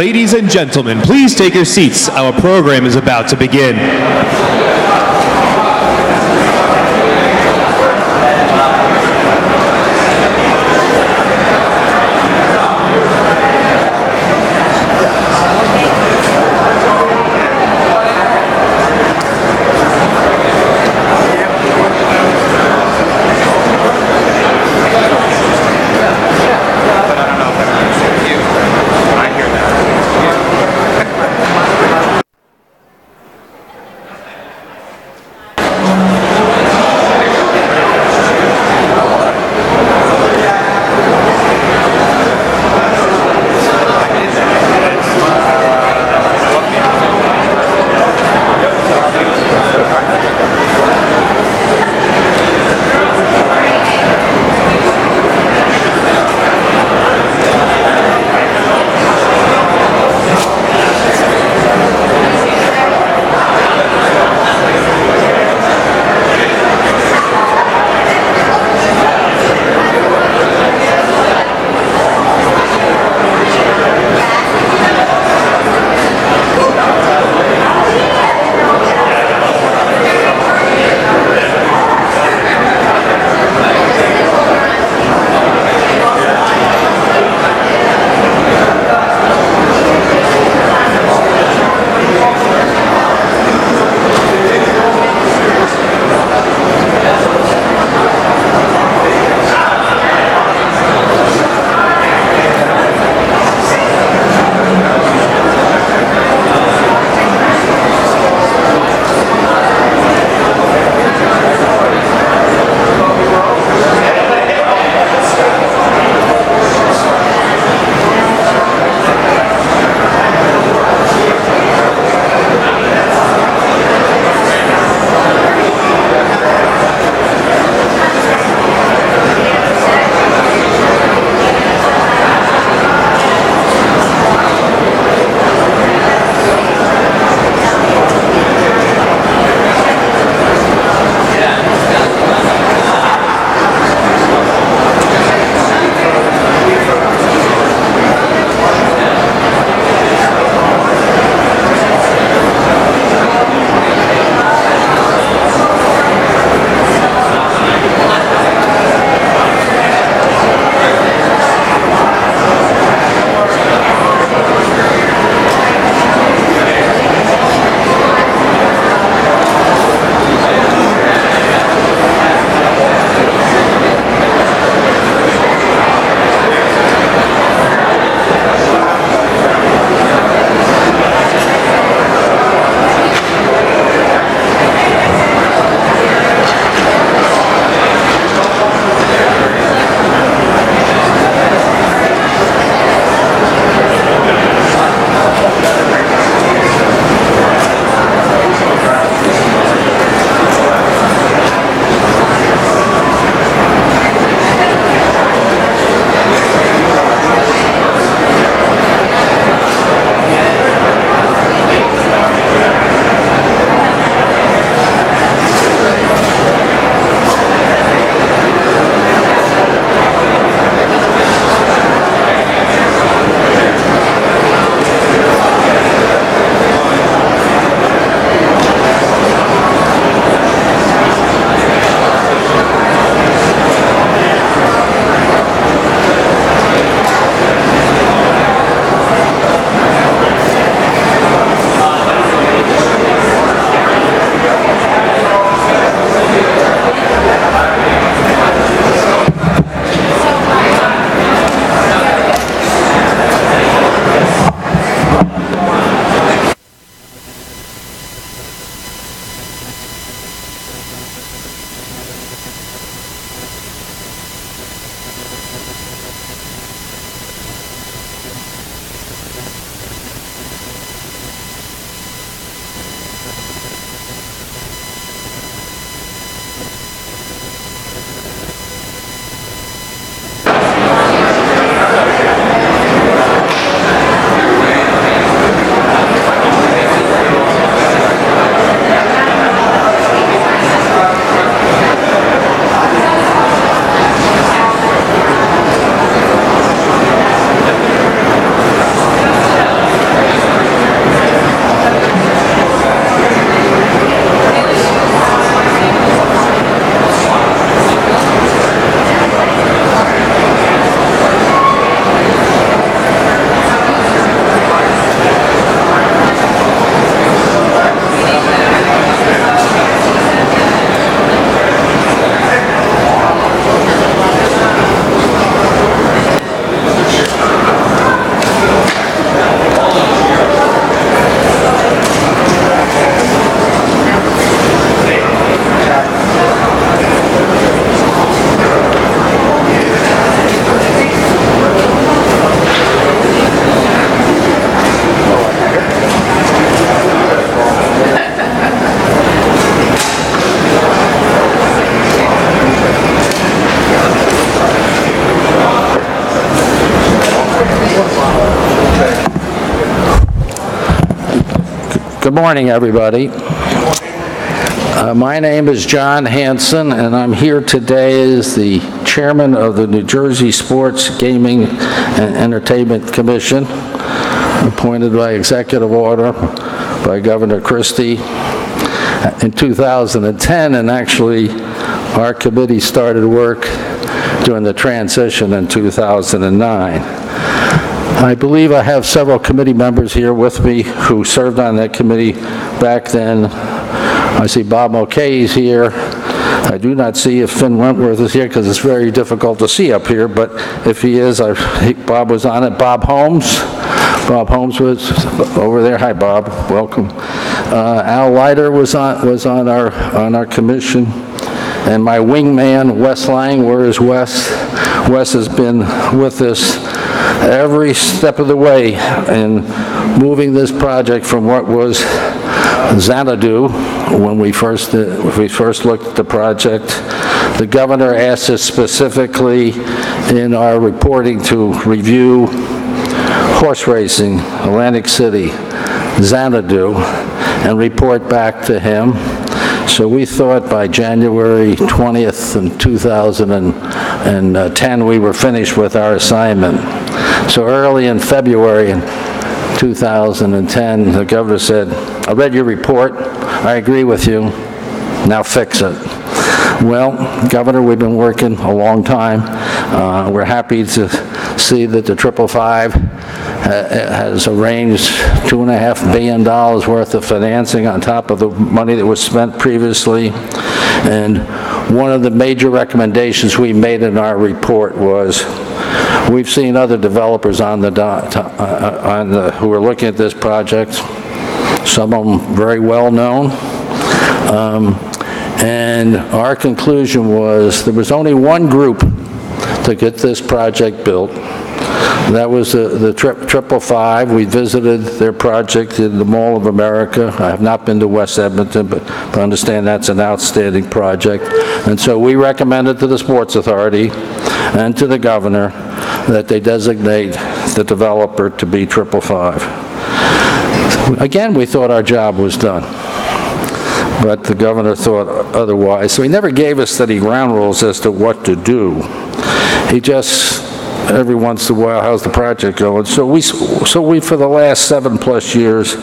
Ladies and gentlemen, please take your seats. Our program is about to begin. Good morning, everybody. My name is John Hanson, and I'm here today as the chairman of the New Jersey Sports, Gaming, and Entertainment Commission, appointed by executive order by Governor Christie in 2010, and actually our committee started work during the transition in 2009. I believe I have several committee members here with me who served on that committee back then. I see Bob Mulcahy's here. I do not see if Finn Wentworth is here because it's very difficult to see up here, but if he is, Bob was on it. Bob Holmes was over there. Hi, Bob. Welcome. Al Leiter was on our commission, and my wingman, Wes Lang. Where is Wes? Wes has been with us every step of the way in moving this project from what was Xanadu when we first looked at the project. The governor asked us specifically in our reporting to review horse racing, Atlantic City, Xanadu, and report back to him. So we thought by January 20th in 2010 we were finished with our assignment. So early in February in 2010, the governor said, "I read your report. I agree with you. Now fix it." Well, Governor, we've been working a long time. We're happy to see that the 555 has arranged $2.5 billion worth of financing on top of the money that was spent previously. And one of the major recommendations we made in our report was, we've seen other developers who are looking at this project, some of them very well known. And our conclusion was there was only one group to get this project built. That was the 555. We visited their project in the Mall of America. I have not been to West Edmonton, but I understand that's an outstanding project. And so we recommended to the Sports Authority and to the governor that they designate the developer to be 555. Again, we thought our job was done, but the governor thought otherwise. So he never gave us any ground rules as to what to do. He just, every once in a while, how's the project going? So we for the last 7+ years,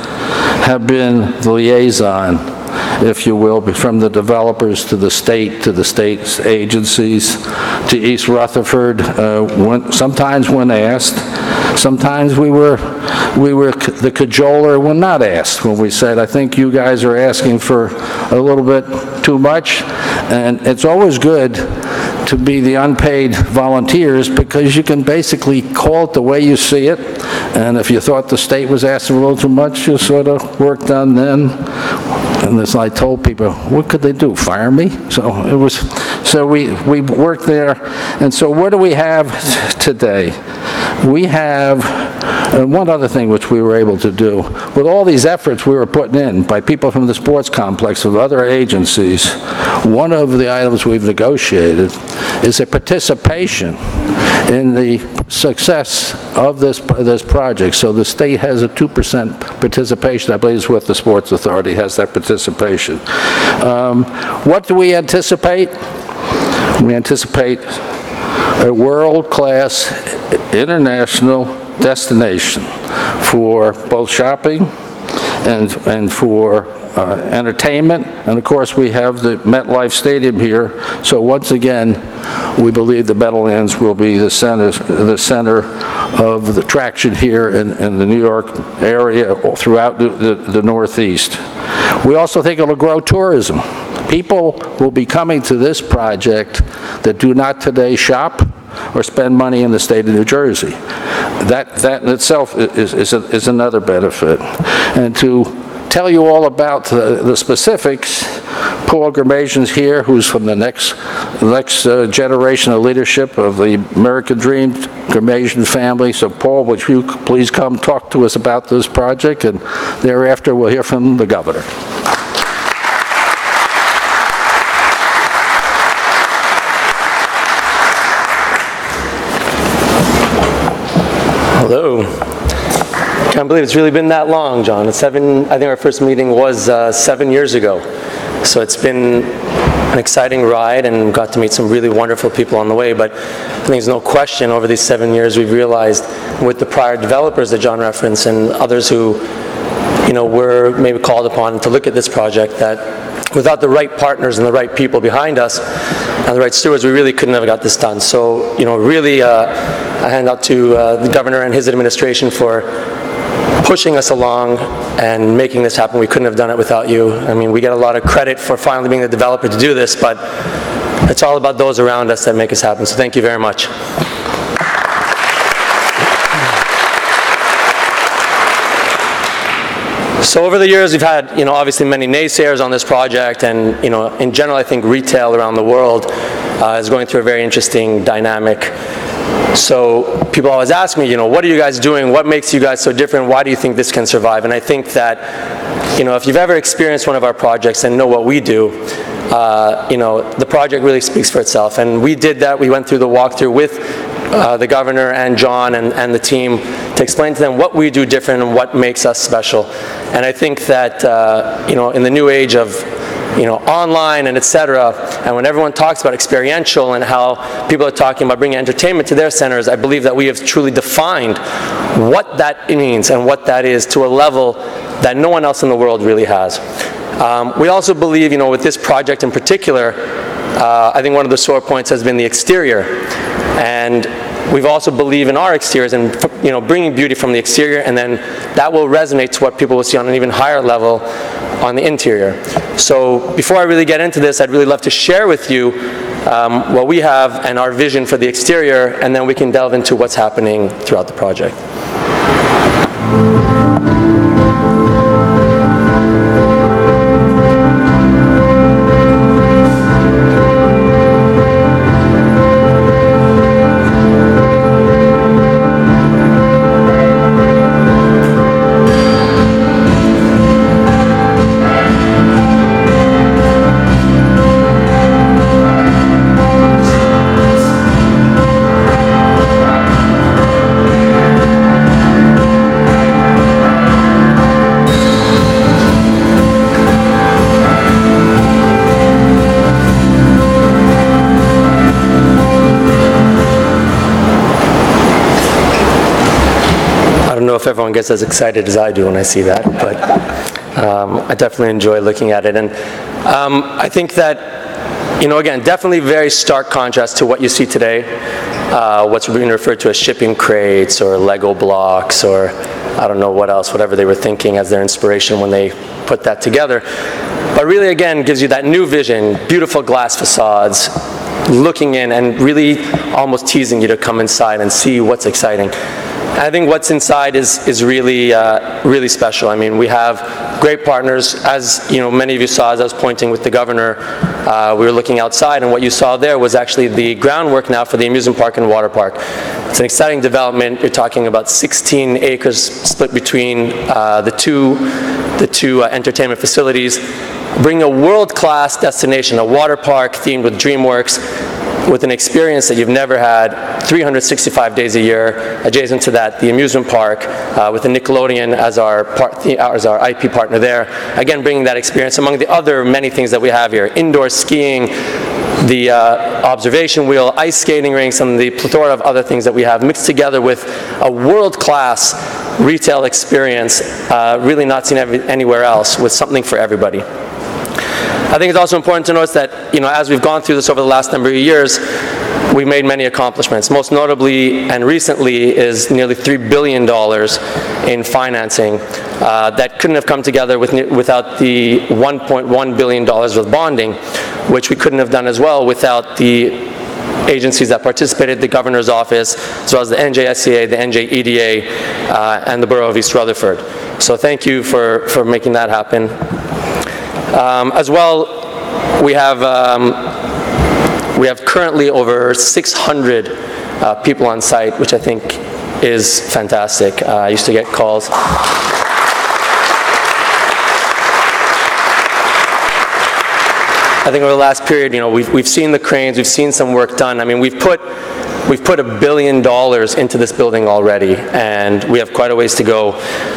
have been the liaison, if you will, from the developers to the state's agencies, to East Rutherford, sometimes when asked. Sometimes we were the cajoler when not asked, when we said, I think you guys are asking for a little bit too much. And it's always good to be the unpaid volunteers, because you can basically call it the way you see it. And if you thought the state was asking a little too much, you sort of worked on then. And as I told people, what could they do, fire me? So we worked there. And so what do we have today? We have one other thing which we were able to do. With all these efforts we were putting in by people from the sports complex, of other agencies, one of the items we've negotiated is a participation in the success of this project. So the state has a 2% participation. I believe it's what the Sports Authority has, that participation. What do we anticipate? We anticipate a world-class international destination for both shopping and for entertainment. And of course we have the MetLife Stadium here. So once again, we believe the Meadowlands will be the center of the attraction here in the New York area, throughout the Northeast. We also think it'll grow tourism. People will be coming to this project that do not today shop or spend money in the state of New Jersey. That in itself is another benefit. And to tell you all about the specifics, Paul Grimasian's here, who's from the next generation of leadership of the American Dream Grimasian family. So Paul, would you please come talk to us about this project, and thereafter we'll hear from the governor. Hello. Can't believe it's really been that long, John. It's I think our first meeting was 7 years ago. So it's been an exciting ride and got to meet some really wonderful people on the way. But I think there's no question over these 7 years we've realized with the prior developers that John referenced and others who, were maybe called upon to look at this project that without the right partners and the right people behind us and the right stewards, we really couldn't have got this done. So, really a hand out to the governor and his administration for pushing us along and making this happen. We couldn't have done it without you. I mean, we get a lot of credit for finally being the developer to do this, but it's all about those around us that make us happen. So thank you very much. So over the years, we've had, obviously many naysayers on this project, and, in general, I think retail around the world is going through a very interesting dynamic. So people always ask me, what are you guys doing? What makes you guys so different? Why do you think this can survive? And I think that, if you've ever experienced one of our projects and know what we do, the project really speaks for itself. And we did that. We went through the walkthrough with the governor and John and the team to explain to them what we do different and what makes us special. And I think that, in the new age of online and etc. And when everyone talks about experiential and how people are talking about bringing entertainment to their centers, I believe that we have truly defined what that means and what that is to a level that no one else in the world really has. We also believe, with this project in particular, I think one of the sore points has been the exterior. And we've also believed in our exteriors and bringing beauty from the exterior, and then that will resonate to what people will see on an even higher level on the interior. So before I really get into this, I'd really love to share with you what we have and our vision for the exterior, and then we can delve into what's happening throughout the project. If everyone gets as excited as I do when I see that, but I definitely enjoy looking at it. And I think that, again, definitely very stark contrast to what you see today, what's being referred to as shipping crates or Lego blocks or I don't know what else, whatever they were thinking as their inspiration when they put that together. But really, again, gives you that new vision, beautiful glass facades, looking in and really almost teasing you to come inside and see what's exciting. I think what's inside is really, really special. I mean, we have great partners. As many of you saw as I was pointing with the governor, we were looking outside, and what you saw there was actually the groundwork now for the amusement park and water park. It's an exciting development. You're talking about 16 acres split between the two entertainment facilities, bringing a world-class destination, a water park themed with DreamWorks, with an experience that you've never had 365 days a year. Adjacent to that, the amusement park with the Nickelodeon as our IP partner there. Again, bringing that experience among the other many things that we have here. Indoor skiing, the observation wheel, ice skating rinks, and the plethora of other things that we have mixed together with a world-class retail experience really not seen anywhere else, with something for everybody. I think it's also important to notice that, as we've gone through this over the last number of years, we've made many accomplishments. Most notably and recently is nearly $3 billion in financing that couldn't have come together without the $1.1 billion with bonding, which we couldn't have done as well without the agencies that participated, the governor's office, as well as the NJSCA, the NJEDA, and the Borough of East Rutherford. So thank you for making that happen. As well, we have currently over 600 people on site, which I think is fantastic. I used to get calls. I think over the last period, we've seen the cranes, we've seen some work done. I mean, we've put we've put $1 billion into this building already, and we have quite a ways to go.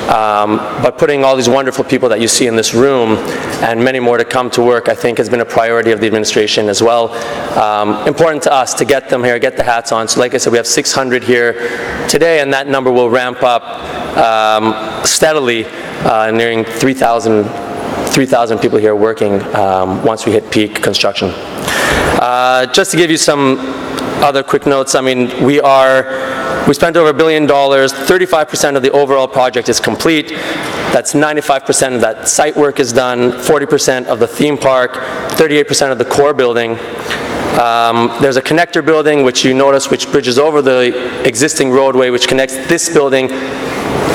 But putting all these wonderful people that you see in this room, and many more to come to work, I think has been a priority of the administration as well. Important to us to get them here, get the hats on. So like I said, we have 600 here today, and that number will ramp up steadily, nearing 3,000 people here working once we hit peak construction. Just to give you some other quick notes, I mean, we spent over $1 billion, 35% of the overall project is complete. That's 95% of that site work is done, 40% of the theme park, 38% of the core building. There's a connector building, which you notice, which bridges over the existing roadway, which connects this building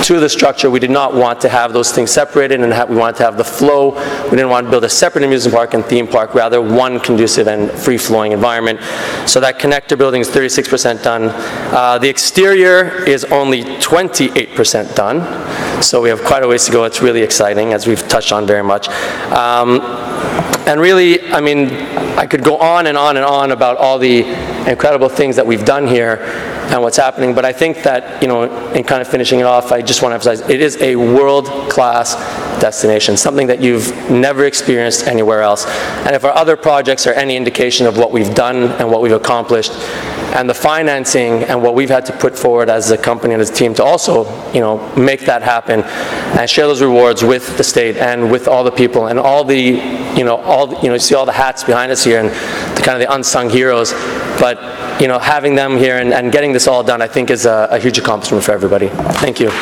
to the structure. We did not want to have those things separated, and we wanted to have the flow. We didn't want to build a separate amusement park and theme park, rather one conducive and free-flowing environment. So that connector building is 36% done. The exterior is only 28% done, so we have quite a ways to go. It's really exciting, as we've touched on very much. And really, I mean, I could go on and on and on about all the incredible things that we've done here and what's happening, but I think that, you know, in kind of finishing it off, I just want to emphasize, it is a world-class destination, something that you've never experienced anywhere else. And if our other projects are any indication of what we've done and what we've accomplished, and the financing and what we've had to put forward as a company and as a team to also, you know, make that happen and share those rewards with the state and with all the people and all the, you see all the hats behind us here and the kind of the unsung heroes. But, you know, having them here and getting this all done, I think is a huge accomplishment for everybody. Thank you.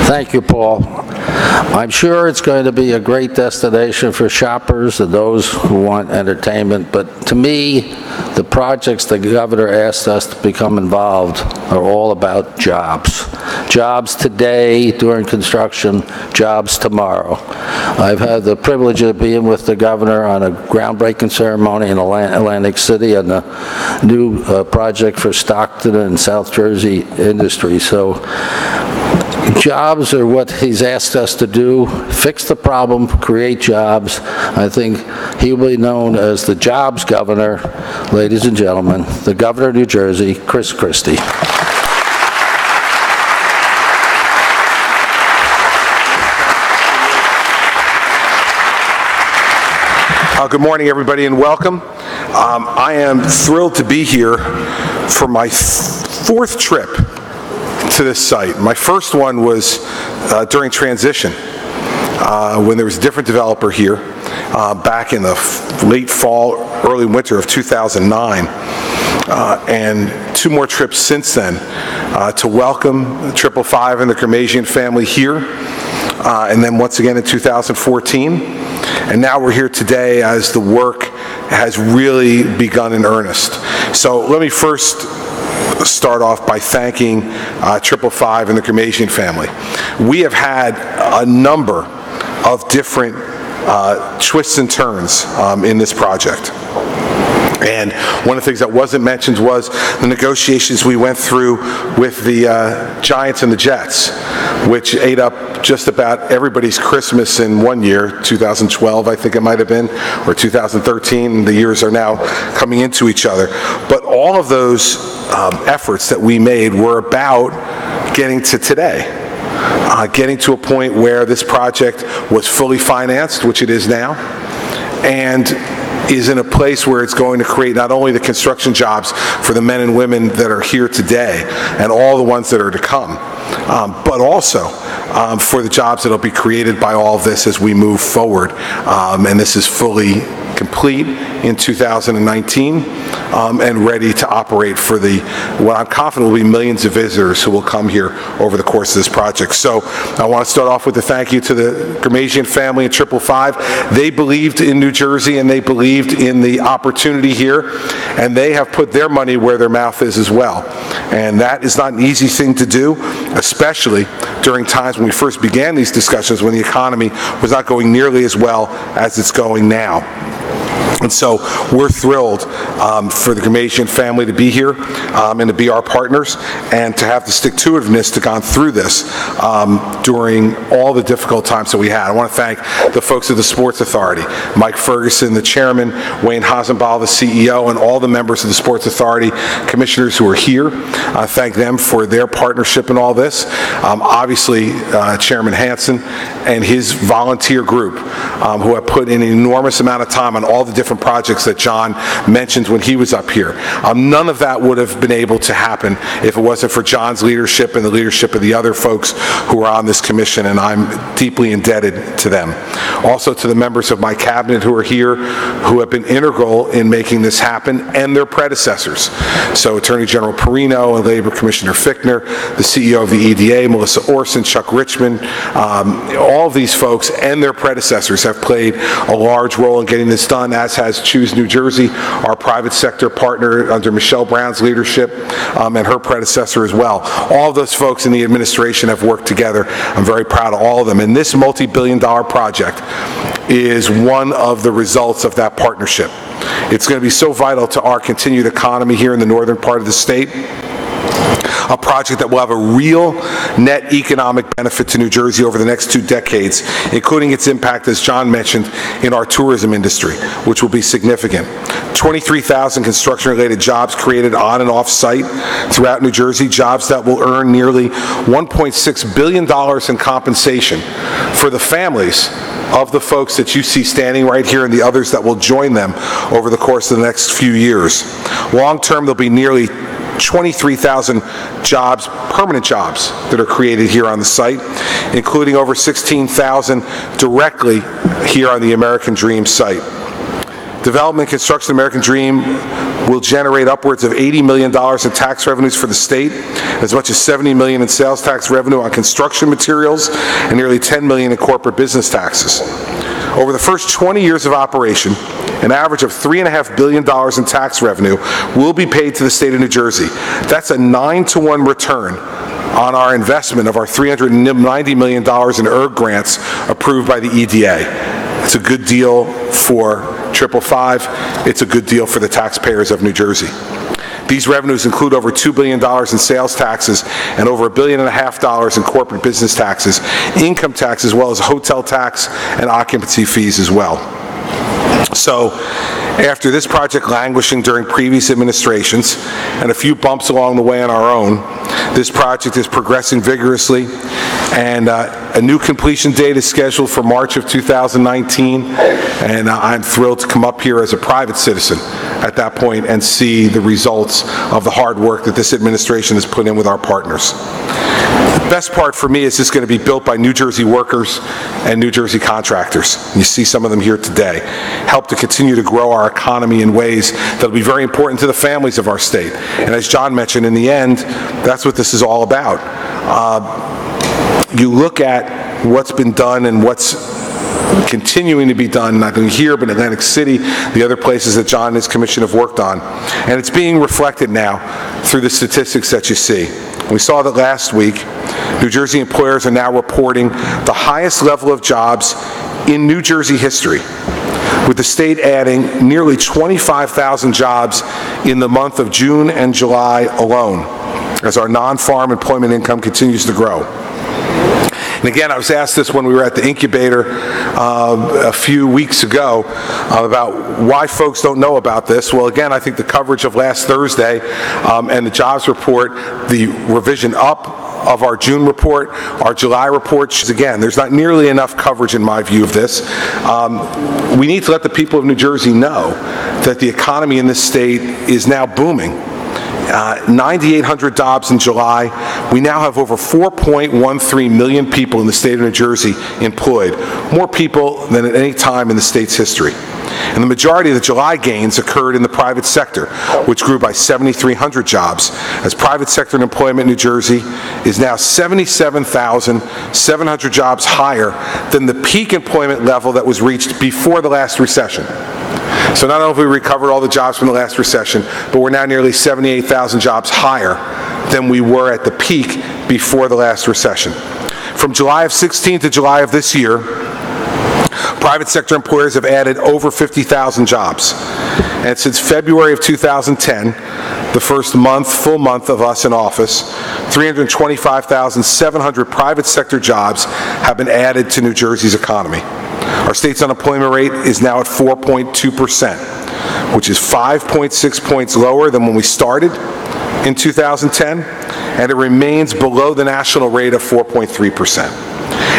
Thank you, Paul. I'm sure it's going to be a great destination for shoppers and those who want entertainment, but to me, the projects the governor asked us to become involved are all about jobs. Jobs today during construction, jobs tomorrow. I've had the privilege of being with the governor on a groundbreaking ceremony in Atlantic City on the new project for Stockton and South Jersey industry. So jobs are what he's asked us to do, fix the problem, create jobs. I think he will be known as the jobs governor, ladies and gentlemen, the governor of New Jersey, Christie. Good morning, everybody, and welcome. I am thrilled to be here for my fourth trip to this site. My first one was during transition, when there was a different developer here back in the late fall, early winter of 2009, and two more trips since then to welcome 555 and the Kermasian family here, and then once again in 2014. And now we're here today as the work has really begun in earnest. So let me first start off by thanking 555 and the Kermasian family. We have had a number of different twists and turns in this project. And one of the things that wasn't mentioned was the negotiations we went through with the Giants and the Jets, which ate up just about everybody's Christmas in one year, 2012 I think it might have been, or 2013. The years are now coming into each other. But all of those efforts that we made were about getting to today. Getting to a point where this project was fully financed, which it is now, and is in a place where it's going to create not only the construction jobs for the men and women that are here today and all the ones that are to come, but also for the jobs that will be created by all of this as we move forward. And this is fully complete in 2019 and ready to operate for what I'm confident will be millions of visitors who will come here over the course of this project. So I want to start off with a thank you to the Kermasian family and 555. They believed in New Jersey and they believed in the opportunity here, and they have put their money where their mouth is as well. And that is not an easy thing to do, especially during times when we first began these discussions when the economy was not going nearly as well as it's going now. And so we're thrilled for the Gramasian family to be here and to be our partners and to have the stick-to-itiveness to gone through this during all the difficult times that we had. I want to thank the folks of the Sports Authority, Mike Ferguson, the chairman, Wayne Hasenbaugh, the CEO, and all the members of the Sports Authority commissioners who are here. I thank them for their partnership in all this. Obviously, Chairman Hansen and his volunteer group who have put in an enormous amount of time on all the different projects that John mentioned when he was up here. None of that would have been able to happen if it wasn't for John's leadership and the leadership of the other folks who are on this commission, and I'm deeply indebted to them. Also to the members of my cabinet who are here, who have been integral in making this happen, and their predecessors. So Attorney General Perino and Labor Commissioner Fichtner, the CEO of the EDA, Melissa Orson, Chuck Richmond, all of these folks and their predecessors have played a large role in getting this done, as has Choose New Jersey, our private sector partner under Michelle Brown's leadership, and her predecessor as well. All of those folks in the administration have worked together. I'm very proud of all of them. And this multi-billion-dollar project is one of the results of that partnership. It's going to be so vital to our continued economy here in the northern part of the state. A project that will have a real net economic benefit to New Jersey over the next 2 decades, including its impact, as John mentioned, in our tourism industry, which will be significant. 23,000 construction-related jobs created on and off-site throughout New Jersey, jobs that will earn nearly $1.6 billion in compensation for the families of the folks that you see standing right here and the others that will join them over the course of the next few years. Long-term, there'll be nearly 23,000 jobs, permanent jobs, that are created here on the site, including over 16,000 directly here on the American Dream site. Development and construction of American Dream will generate upwards of $80 million in tax revenues for the state, as much as $70 million in sales tax revenue on construction materials, and nearly $10 million in corporate business taxes. Over the first 20 years of operation, an average of $3.5 billion in tax revenue will be paid to the state of New Jersey. That's a 9-to-1 return on our investment of our $390 million in ERG grants approved by the EDA. It's a good deal for 555. It's a good deal for the taxpayers of New Jersey. These revenues include over $2 billion in sales taxes and over $1.5 billion in corporate business taxes, income tax, as well as hotel tax and occupancy fees as well. So, after this project languishing during previous administrations and a few bumps along the way on our own, this project is progressing vigorously, and a new completion date is scheduled for March of 2019, and I'm thrilled to come up here as a private citizen at that point and see the results of the hard work that this administration has put in with our partners. The best part for me is it's going to be built by New Jersey workers and New Jersey contractors. You see some of them here today. Help to continue to grow our economy in ways that will be very important to the families of our state. And as John mentioned, in the end, that's what this is all about. You look at what's been done and what's continuing to be done, not only here, but in Atlantic City, the other places that John and his commission have worked on. And it's being reflected now through the statistics that you see. We saw that last week. New Jersey employers are now reporting the highest level of jobs in New Jersey history, with the state adding nearly 25,000 jobs in the month of June and July alone, as our non-farm employment income continues to grow. And again, I was asked this when we were at the incubator a few weeks ago about why folks don't know about this. Well, again, I think the coverage of last Thursday and the jobs report, the revision up of our June report, our July report, again, there's not nearly enough coverage in my view of this. We need to let the people of New Jersey know that the economy in this state is now booming. 9,800 jobs in July. We now have over 4.13 million people in the state of New Jersey employed, more people than at any time in the state's history. And the majority of the July gains occurred in the private sector, which grew by 7,300 jobs, as private sector employment in New Jersey is now 77,700 jobs higher than the peak employment level that was reached before the last recession. So not only have we recovered all the jobs from the last recession, but we're now nearly 78,000 jobs higher than we were at the peak before the last recession. From July of 16 to July of this year, Private sector employers have added over 50,000 jobs. And since February of 2010, the first full month of us in office, 325,700 private sector jobs have been added to New Jersey's economy. Our state's unemployment rate is now at 4.2%, which is 5.6 points lower than when we started in 2010, and it remains below the national rate of 4.3%.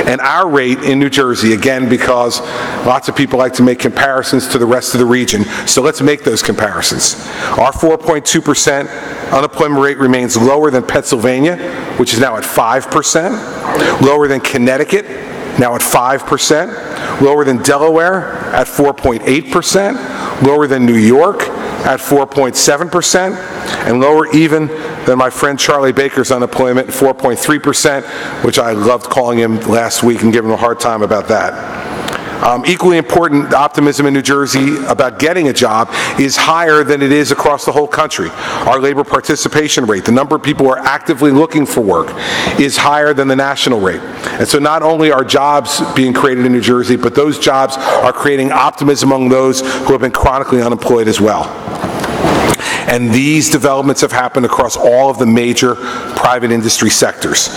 And our rate in New Jersey, again, because lots of people like to make comparisons to the rest of the region, so let's make those comparisons. Our 4.2% unemployment rate remains lower than Pennsylvania, which is now at 5%, lower than Connecticut, now at 5%, lower than Delaware at 4.8%, lower than New York at 4.7%, and lower even than my friend Charlie Baker's unemployment, 4.3%, which I loved calling him last week and giving him a hard time about that. Equally important, optimism in New Jersey about getting a job is higher than it is across the whole country. Our labor participation rate, the number of people who are actively looking for work, is higher than the national rate. And so not only are jobs being created in New Jersey, but those jobs are creating optimism among those who have been chronically unemployed as well. And these developments have happened across all of the major private industry sectors.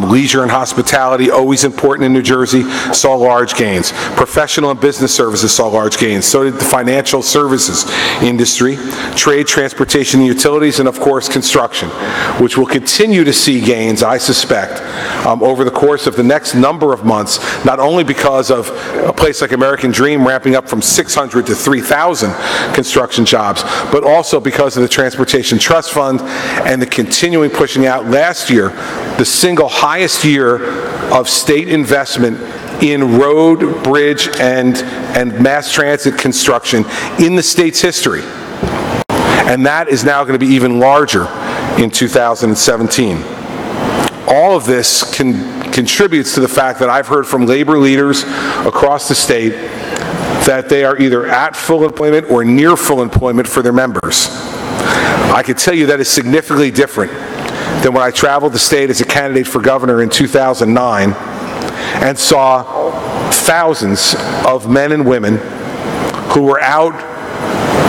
Leisure and hospitality, always important in New Jersey, saw large gains. Professional and business services saw large gains. So did the financial services industry, trade, transportation, and utilities, and of course construction, which will continue to see gains, I suspect, over the course of the next number of months, not only because of a place like American Dream ramping up from 600 to 3,000 construction jobs, but also because of the Transportation Trust Fund and the continuing pushing out last year, the single highest year of state investment in road, bridge, and mass transit construction in the state's history. And that is now going to be even larger in 2017. All of this contributes to the fact that I've heard from labor leaders across the state that they are either at full employment or near full employment for their members. I can tell you that is significantly different than when I traveled the state as a candidate for governor in 2009 and saw thousands of men and women who were out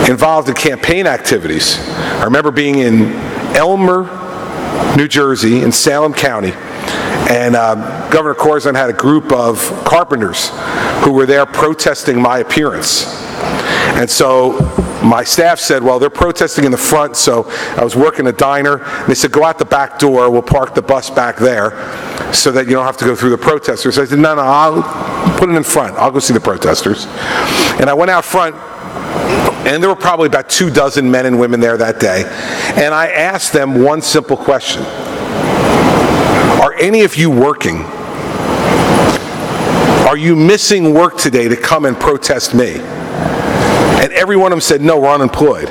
involved in campaign activities. I remember being in Elmer, New Jersey, in Salem County, and Governor Corzine had a group of carpenters who were there protesting my appearance. And so my staff said, well, they're protesting in the front, so I was working a diner. And they said, go out the back door, we'll park the bus back there so that you don't have to go through the protesters. I said, no, I'll put it in front. I'll go see the protesters. And I went out front, and there were probably about 24 men and women there that day. And I asked them one simple question. Are any of you working? Are you missing work today to come and protest me? And every one of them said, no, we're unemployed.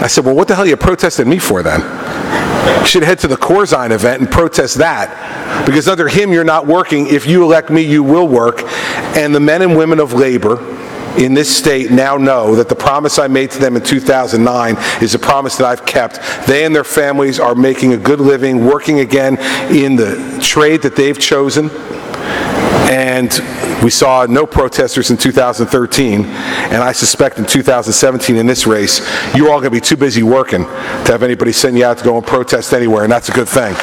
I said, well, what the hell are you protesting me for then? You should head to the Corzine event and protest that. Because under him, you're not working. If you elect me, you will work. And the men and women of labor in this state now know that the promise I made to them in 2009 is a promise that I've kept. They and their families are making a good living, working again in the trade that they've chosen. And we saw no protesters in 2013, and I suspect in 2017 in this race, you're all going to be too busy working to have anybody send you out to go and protest anywhere, and that's a good thing.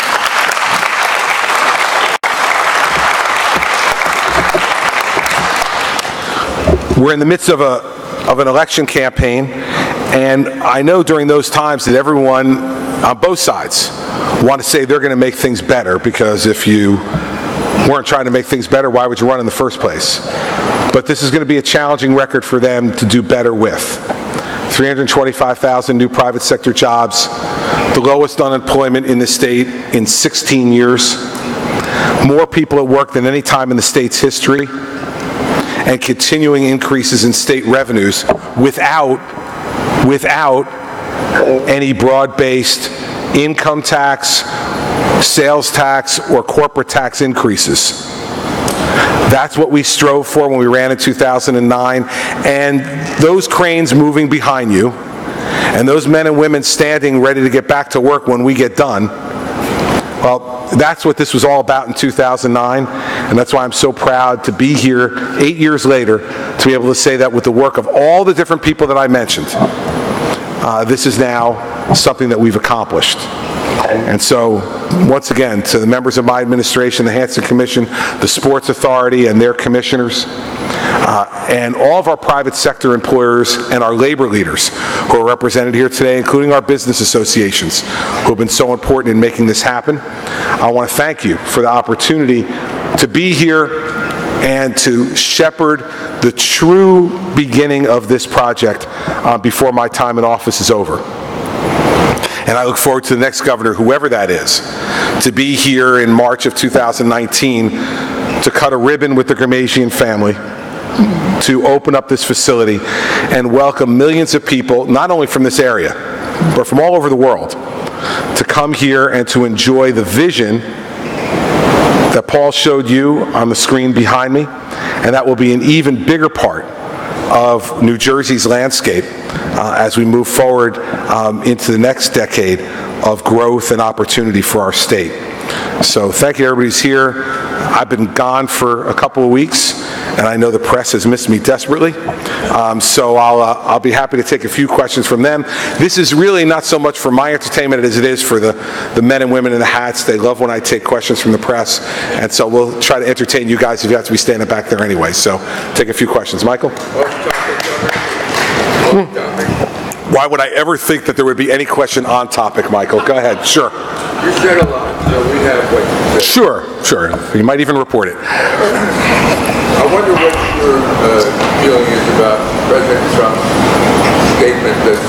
We're in the midst of an election campaign, and I know during those times that everyone on both sides want to say they're going to make things better, because if you weren't trying to make things better, why would you run in the first place? But this is going to be a challenging record for them to do better with. 325,000 new private sector jobs, the lowest unemployment in the state in 16 years, more people at work than any time in the state's history, and continuing increases in state revenues without any broad-based income tax, sales tax, or corporate tax increases. That's what we strove for when we ran in 2009, and those cranes moving behind you, and those men and women standing ready to get back to work when we get done, Well, that's what this was all about in 2009, and that's why I'm so proud to be here 8 years later to be able to say that with the work of all the different people that I mentioned, this is now something that we've accomplished. And so, once again, to the members of my administration, the Hanson Commission, the Sports Authority and their commissioners, and all of our private sector employers and our labor leaders who are represented here today, including our business associations who have been so important in making this happen, I want to thank you for the opportunity to be here and to shepherd the true beginning of this project before my time in office is over. And I look forward to the next governor, whoever that is, to be here in March of 2019 to cut a ribbon with the Gramasian family, to open up this facility and welcome millions of people, not only from this area, but from all over the world, to come here and to enjoy the vision that Paul showed you on the screen behind me, and that will be an even bigger part of New Jersey's landscape as we move forward into the next decade of growth and opportunity for our state. So thank you, everybody's here. I've been gone for a couple of weeks, and I know the press has missed me desperately. So I'll be happy to take a few questions from them. This is really not so much for my entertainment as it is for the men and women in the hats. They love when I take questions from the press, and so we'll try to entertain you guys if you have to be standing back there anyway. So take a few questions. Michael? Why would I ever think that there would be any question on topic, Michael? Go ahead. Sure. You said a lot, so we have what you said. Sure. You might even report it. I wonder what your feeling is about President Trump's statement that's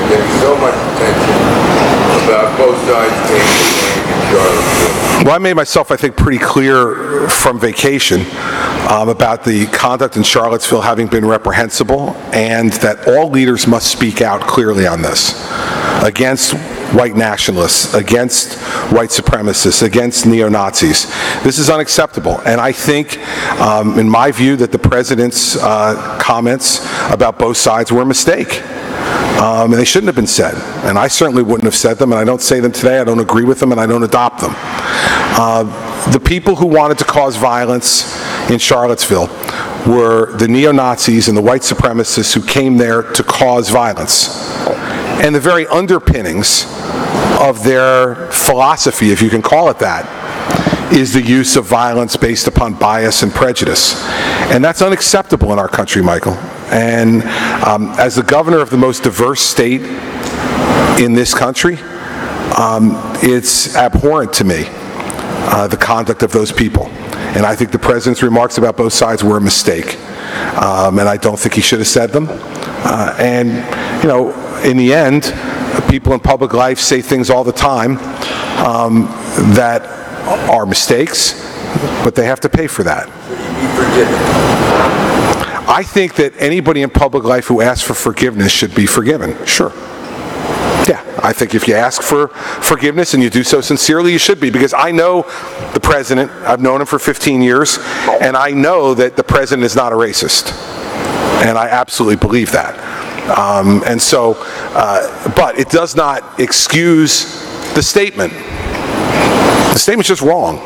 getting so much attention about both sides being in Charlottesville. Well, I made myself, I think, pretty clear from vacation about the conduct in Charlottesville having been reprehensible, and that all leaders must speak out clearly on this against white nationalists, against white supremacists, against neo-Nazis. This is unacceptable, and I think, in my view, that the President's comments about both sides were a mistake. And they shouldn't have been said, and I certainly wouldn't have said them, and I don't say them today. I don't agree with them, and I don't adopt them. The people who wanted to cause violence in Charlottesville were the neo-Nazis and the white supremacists who came there to cause violence. And the very underpinnings of their philosophy, if you can call it that, is the use of violence based upon bias and prejudice. And that's unacceptable in our country, Michael. And as the governor of the most diverse state in this country, it's abhorrent to me, the conduct of those people. And I think the President's remarks about both sides were a mistake. And I don't think he should have said them. And, you know, in the end, people in public life say things all the time that are mistakes, but they have to pay for that. I think that anybody in public life who asks for forgiveness should be forgiven. Sure. Yeah, I think if you ask for forgiveness and you do so sincerely, you should be, because I know the President. I've known him for 15 years, and I know that the President is not a racist, and I absolutely believe that. And so, but it does not excuse the statement. The statement's just wrong.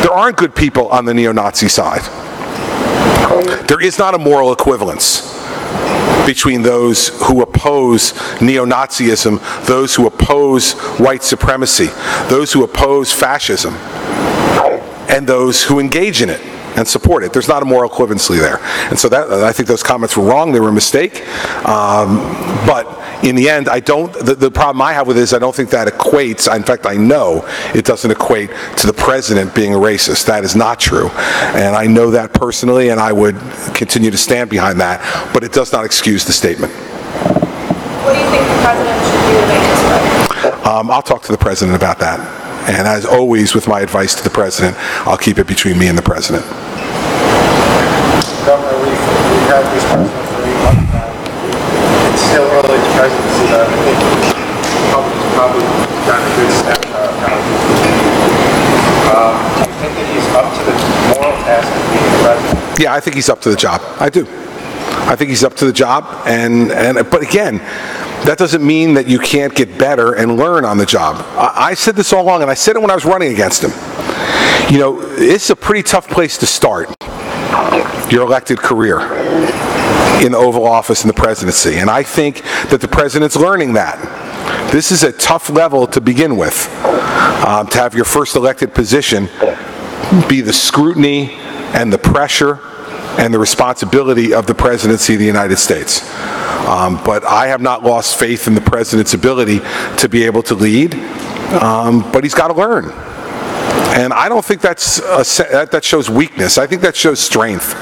There aren't good people on the neo-Nazi side. There is not a moral equivalence between those who oppose neo-Nazism, those who oppose white supremacy, those who oppose fascism, and those who engage in it and support it. There's not a moral equivalency there. And so that, I think those comments were wrong. They were a mistake. But in the end, the problem I have with it is I don't think that equates. In fact, I know it doesn't equate to the President being a racist. That is not true. And I know that personally, and I would continue to stand behind that. But it does not excuse the statement. What do you think the President should do to make this right? I'll talk to the President about that. And as always, with my advice to the President, I'll keep it between me and the President. Governor, we've had this president for 8 months now. It's still early in the presidency, but I think the public has probably gotten a good snapshot of how he's doing. Do you think that he's up to the moral task of being the president? Yeah, I think he's up to the job. I do. I think he's up to the job. But again, That doesn't mean that you can't get better and learn on the job. I said this all along, and I said it when I was running against him. You know, it's a pretty tough place to start your elected career in the Oval Office and the presidency. And I think that the president's learning that. This is a tough level to begin with, to have your first elected position be the scrutiny and the pressure and the responsibility of the presidency of the United States. But I have not lost faith in the president's ability to be able to lead, but he's got to learn. And I don't think that shows weakness. I think that shows strength.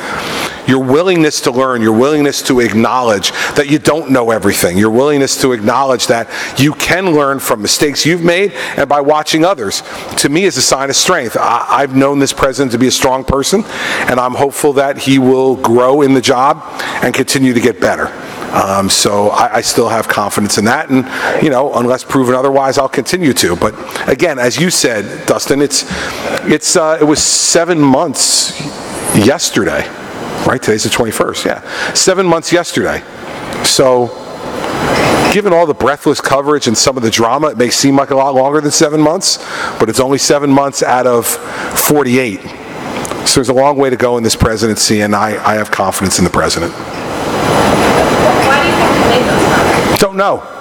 Your willingness to learn, your willingness to acknowledge that you don't know everything, your willingness to acknowledge that you can learn from mistakes you've made and by watching others, to me is a sign of strength. I've known this president to be a strong person, and I'm hopeful that he will grow in the job and continue to get better. So I still have confidence in that, and you know, unless proven otherwise, I'll continue to. But again, as you said, Dustin, it was 7 months yesterday, right? Today's the 21st, yeah. 7 months yesterday. So given all the breathless coverage and some of the drama, it may seem like a lot longer than 7 months, but it's only 7 months out of 48. So there's a long way to go in this presidency, and I have confidence in the president. Why do you think he made those comments? Don't know.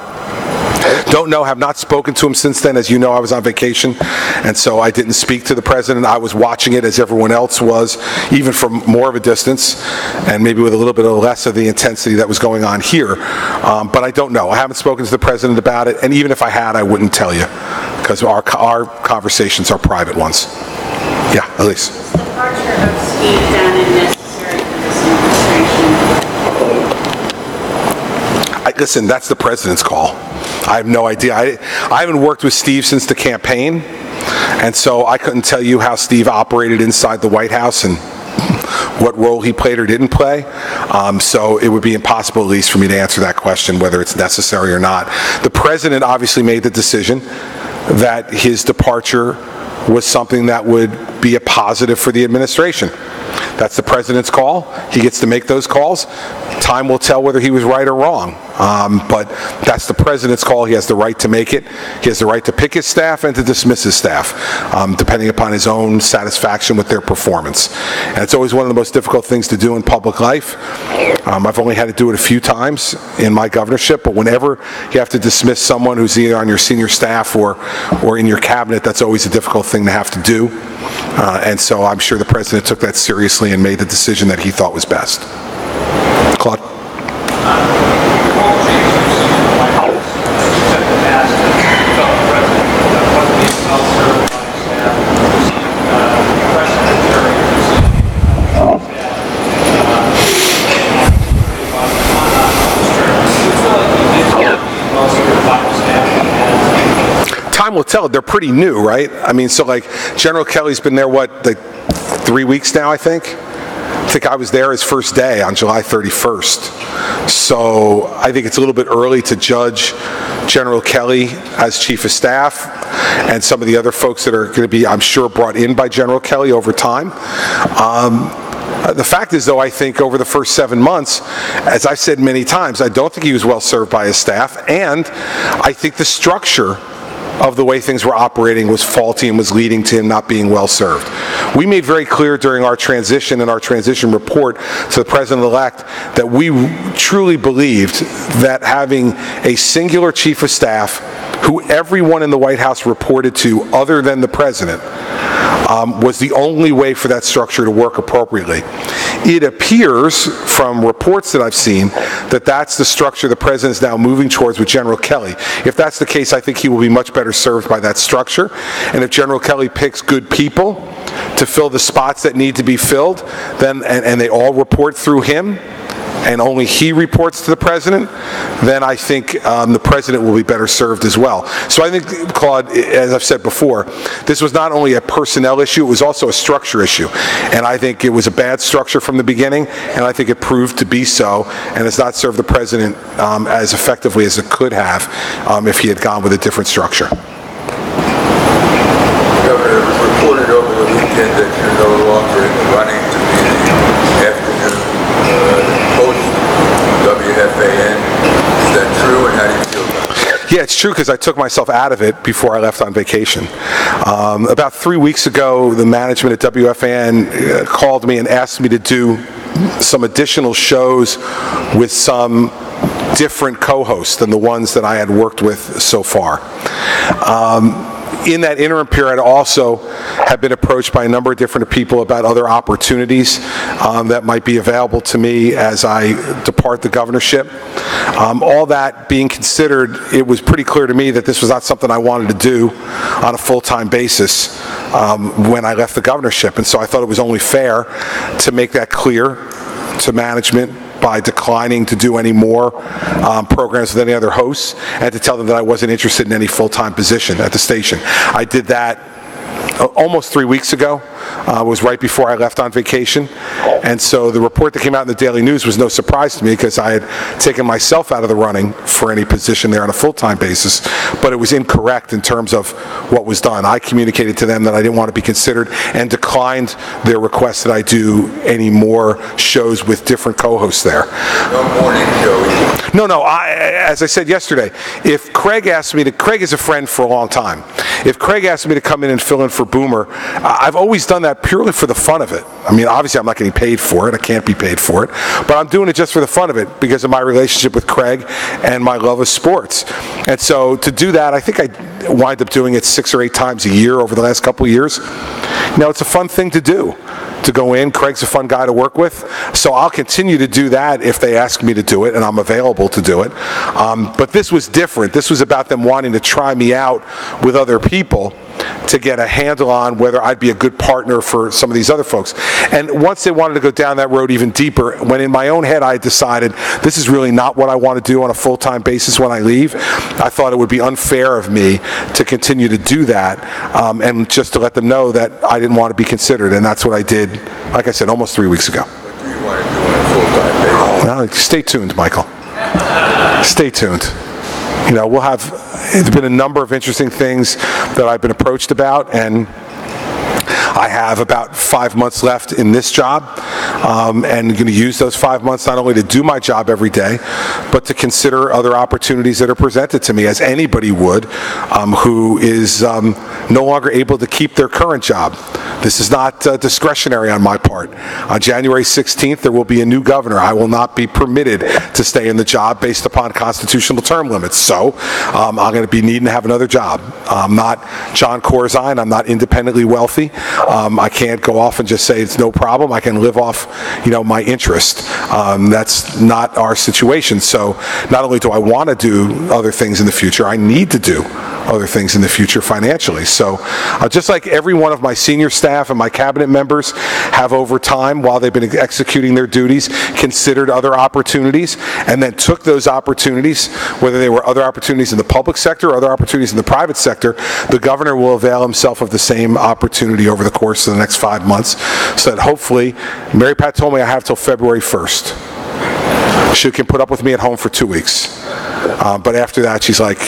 Don't know, have not spoken to him since then. As you know, I was on vacation, and so I didn't speak to the president. I was watching it as everyone else was, even from more of a distance, and maybe with a little bit less of the intensity that was going on here. But I don't know. I haven't spoken to the president about it, and even if I had, I wouldn't tell you, because our conversations are private ones. Yeah, Elise. The departure of Steve Bannon necessary for this administration? Listen, that's the president's call. I have no idea. I haven't worked with Steve since the campaign, and so I couldn't tell you how Steve operated inside the White House and what role he played or didn't play. So it would be impossible, at least, for me to answer that question, whether it's necessary or not. The president obviously made the decision that his departure was something that would be a positive for the administration. That's the president's call. He gets to make those calls. Time will tell whether he was right or wrong. But that's the president's call. He has the right to make it. He has the right to pick his staff and to dismiss his staff, depending upon his own satisfaction with their performance. And it's always one of the most difficult things to do in public life. I've only had to do it a few times in my governorship, but whenever you have to dismiss someone who's either on your senior staff or in your cabinet, that's always a difficult thing to have to do. And so I'm sure the president took that seriously and made the decision that he thought was best. Claude? Time will tell. They're pretty new, right? I mean, so like General Kelly's been there, what, like 3 weeks now, I think? I think I was there his first day on July 31st. So I think it's a little bit early to judge General Kelly as Chief of Staff and some of the other folks that are going to be, I'm sure, brought in by General Kelly over time. The fact is, though, I think over the first 7 months, as I've said many times, I don't think he was well served by his staff, and I think the structure of the way things were operating was faulty and was leading to him not being well served. We made very clear during our transition and our transition report to the president-elect that we truly believed that having a singular chief of staff who everyone in the White House reported to other than the president was the only way for that structure to work appropriately. It appears from reports that I've seen that that's the structure the president is now moving towards with General Kelly. If that's the case, I think he will be much better served by that structure. And if General Kelly picks good people to fill the spots that need to be filled, then and they all report through him, and only he reports to the president, then I think the president will be better served as well. So I think, Claude, as I've said before, this was not only a personnel issue, it was also a structure issue. And I think it was a bad structure from the beginning, and I think it proved to be so, and has not served the president as effectively as it could have if he had gone with a different structure. Governor, it was reported over the weekend that you're no longer in the running to be the afternoon post WFAN. Is that true, and how do you feel Yeah, it's true because I took myself out of it before I left on vacation. About 3 weeks ago, the management at WFAN called me and asked me to do some additional shows with some different co-hosts than the ones that I had worked with so far. In that interim period, I also have been approached by a number of different people about other opportunities that might be available to me as I depart the governorship. All that being considered, it was pretty clear to me that this was not something I wanted to do on a full-time basis when I left the governorship. And so I thought it was only fair to make that clear to management by declining to do any more programs with any other hosts, and to tell them that I wasn't interested in any full-time position at the station. I did that almost 3 weeks ago. It was right before I left on vacation. And so the report that came out in the Daily News was no surprise to me because I had taken myself out of the running for any position there on a full-time basis, but it was incorrect in terms of what was done. I communicated to them that I didn't want to be considered and declined their request that I do any more shows with different co-hosts there. No morning show either. No, as I said yesterday, if Craig asked me to, Craig is a friend for a long time. If Craig asked me to come in and fill in for Boomer, I've always done that purely for the fun of it. I mean, obviously I'm not getting paid for it. I can't be paid for it. But I'm doing it just for the fun of it because of my relationship with Craig and my love of sports. And so to do that, I think I wind up doing it 6 or 8 times a year over the last couple of years. You know, it's a fun thing to do, to go in. Craig's a fun guy to work with. So I'll continue to do that if they ask me to do it, and I'm available to do it. But this was different. This was about them wanting to try me out with other people to get a handle on whether I'd be a good partner for some of these other folks. And once they wanted to go down that road even deeper, when in my own head I decided this is really not what I want to do on a full-time basis when I leave, I thought it would be unfair of me to continue to do that and just to let them know that I didn't want to be considered. And that's what I did, like I said, almost 3 weeks ago. What do you want to do on a full-time basis? Well, stay tuned, Michael. Stay tuned. You know, there's been a number of interesting things that I've been approached about, and I have about 5 months left in this job, and going to use those 5 months not only to do my job every day, but to consider other opportunities that are presented to me, as anybody would who is no longer able to keep their current job. This is not discretionary on my part. On January 16th, there will be a new governor. I will not be permitted to stay in the job based upon constitutional term limits. So I'm going to be needing to have another job. I'm not John Corzine. I'm not independently wealthy. I can't go off and just say it's no problem. I can live off, my interest. That's not our situation. So not only do I want to do other things in the future, I need to do other things in the future financially. So just like every one of my senior staff and my cabinet members have over time, while they've been executing their duties, considered other opportunities and then took those opportunities, whether they were other opportunities in the public sector or other opportunities in the private sector, the governor will avail himself of the same opportunity over the course of the next 5 months, so that hopefully, Mary Pat told me I have till February 1st. She can put up with me at home for 2 weeks. But after that, she's like,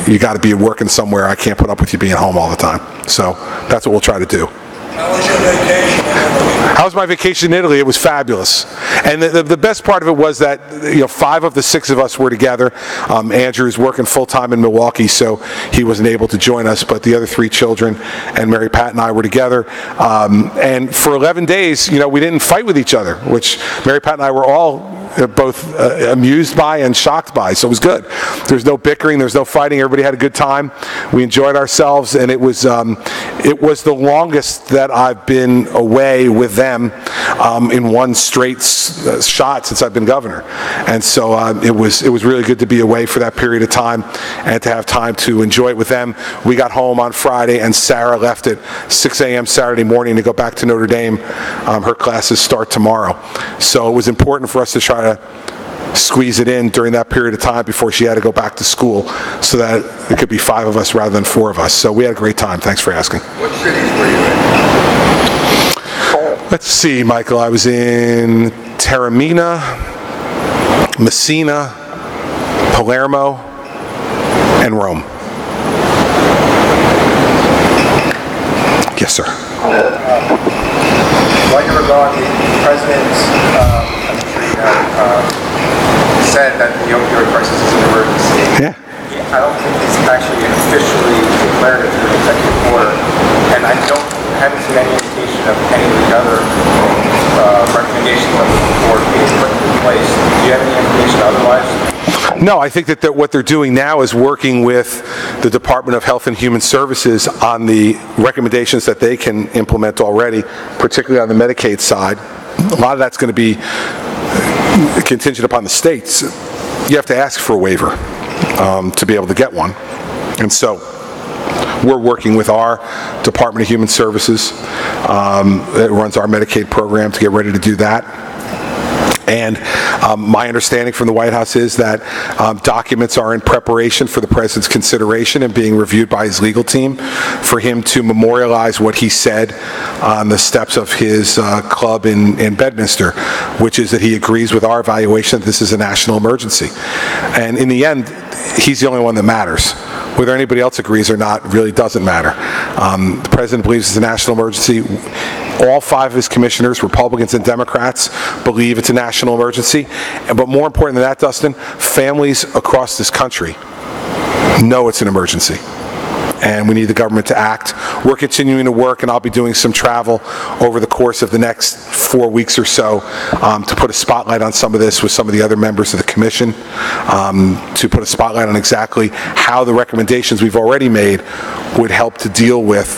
you got to be working somewhere. I can't put up with you being home all the time. So that's what we'll try to do. How was your vacation? How was my vacation in Italy? It was fabulous. And the best part of it was that 5 of the 6 of us were together. Andrew's working full-time in Milwaukee, so he wasn't able to join us, but the other 3 children and Mary Pat and I were together. And for 11 days, we didn't fight with each other, which Mary Pat and I were all both amused by and shocked by, so it was good. There's no bickering, there's no fighting, everybody had a good time. We enjoyed ourselves, and it was the longest that I've been away with them in one straight shot since I've been governor. And so it was really good to be away for that period of time and to have time to enjoy it with them. We got home on Friday, and Sarah left at 6 a.m. Saturday morning to go back to Notre Dame. Her classes start tomorrow. So it was important for us to try to squeeze it in during that period of time before she had to go back to school, so that it could be 5 of us rather than 4 of us. So we had a great time. Thanks for asking. What cities were you in? Let's see, Michael. I was in Taormina, Messina, Palermo, and Rome. Yes, sir. While you were gone, the president, I'm sure you know, said that the opioid crisis is an emergency. Yeah. I don't think it's actually officially declared as an executive order, and I haven't seen any indication of any of the other recommendations of the board being put in place. Do you have any information otherwise? No, I think that what they're doing now is working with the Department of Health and Human Services on the recommendations that they can implement already, particularly on the Medicaid side. A lot of that's going to be contingent upon the states. You have to ask for a waiver to be able to get one. And so we're working with our Department of Human Services that runs our Medicaid program to get ready to do that. And my understanding from the White House is that documents are in preparation for the President's consideration and being reviewed by his legal team for him to memorialize what he said on the steps of his club in Bedminster, which is that he agrees with our evaluation that this is a national emergency. And in the end, he's the only one that matters. Whether anybody else agrees or not really doesn't matter. The President believes it's a national emergency. All 5 of his commissioners, Republicans and Democrats, believe it's a national emergency. But more important than that, Dustin, families across this country know it's an emergency. And we need the government to act. We're continuing to work, and I'll be doing some travel over the course of the next 4 weeks or so to put a spotlight on some of this with some of the other members of the commission, to put a spotlight on exactly how the recommendations we've already made would help to deal with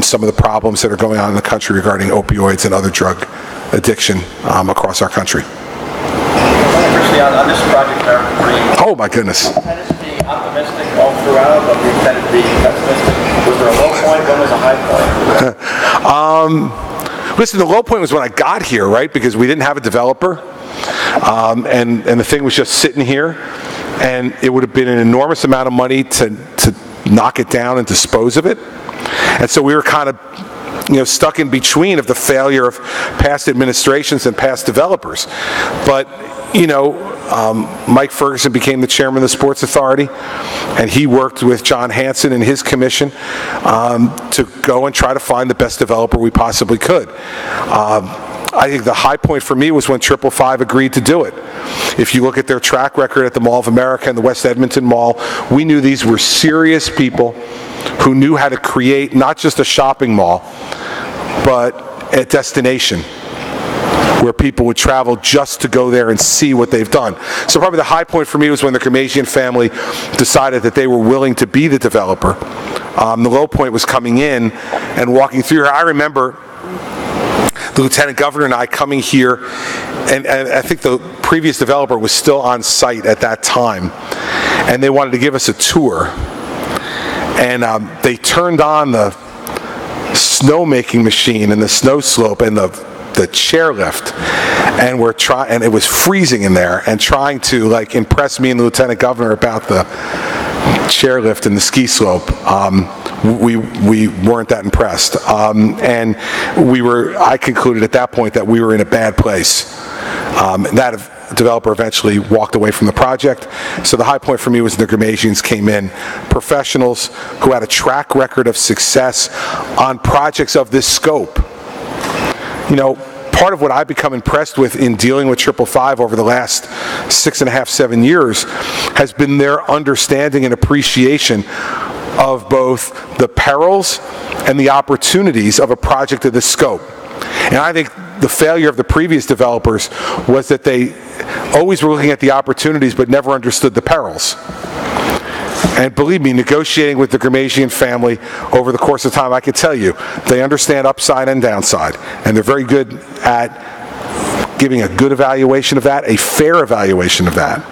some of the problems that are going on in the country regarding opioids and other drug addiction across our country. Christie, on this project, American Dream, Oh my goodness. optimistic all throughout, but we tended to be pessimistic. Was there a low point? When was a high point? Listen, the low point was when I got here, right? Because we didn't have a developer, and the thing was just sitting here, and it would have been an enormous amount of money to knock it down and dispose of it. And so we were kind of stuck in between of the failure of past administrations and past developers. But Mike Ferguson became the chairman of the Sports Authority, and he worked with John Hanson and his commission to go and try to find the best developer we possibly could. I think the high point for me was when 555 agreed to do it. If you look at their track record at the Mall of America and the West Edmonton Mall, we knew these were serious people who knew how to create not just a shopping mall, but a destination where people would travel just to go there and see what they've done. So probably the high point for me was when the Kermasian family decided that they were willing to be the developer. The low point was coming in and walking through here. I remember the lieutenant governor and I coming here, and I think the previous developer was still on site at that time, and they wanted to give us a tour. And they turned on the snowmaking machine and the snow slope and the chairlift, and it was freezing in there, and trying to impress me and the lieutenant governor about the chairlift and the ski slope. We weren't that impressed, and I concluded at that point that we were in a bad place. That developer eventually walked away from the project. So the high point for me was the Kermasians came in, professionals who had a track record of success on projects of this scope. Part of what I've become impressed with in dealing with 555 over the last 6.5, 7 years has been their understanding and appreciation of both the perils and the opportunities of a project of this scope. And I think the failure of the previous developers was that they always were looking at the opportunities but never understood the perils. And believe me, negotiating with the Kermasian family over the course of time, I can tell you, they understand upside and downside. And they're very good at giving a good evaluation of that, a fair evaluation of that.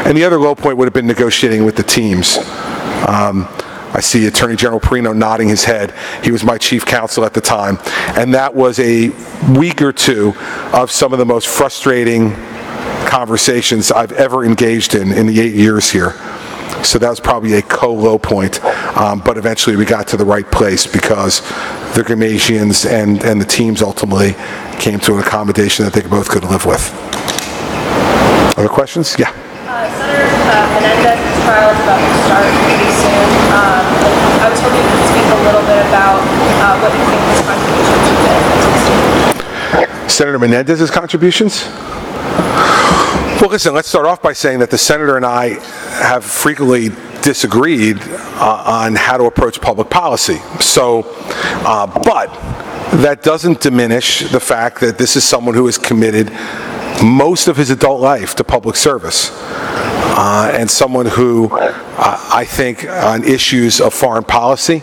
And the other low point would have been negotiating with the teams. I see Attorney General Perino nodding his head. He was my chief counsel at the time. And that was a week or two of some of the most frustrating conversations I've ever engaged in the 8 years here. So that was probably a co-low point, but eventually we got to the right place because the Kermasians and the teams ultimately came to an accommodation that they both could live with. Other questions? Yeah. Senator Menendez's trial is about to start pretty soon. I was hoping you could speak a little bit about what you think his contributions have been. Senator Menendez's contributions? Well, listen, let's start off by saying that the senator and I have frequently disagreed on how to approach public policy. So, but that doesn't diminish the fact that this is someone who has committed most of his adult life to public service, and someone who I think on issues of foreign policy,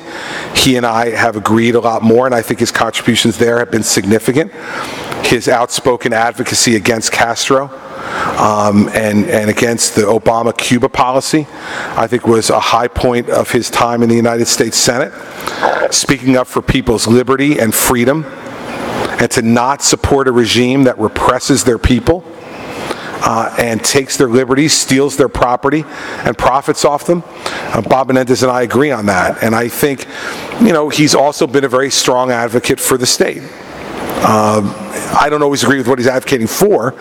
he and I have agreed a lot more, and I think his contributions there have been significant. His outspoken advocacy against Castro and against the Obama-Cuba policy, I think, was a high point of his time in the United States Senate, speaking up for people's liberty and freedom, and to not support a regime that represses their people and takes their liberties, steals their property, and profits off them. Bob Menendez and I agree on that. And I think, he's also been a very strong advocate for the state. I don't always agree with what he's advocating for,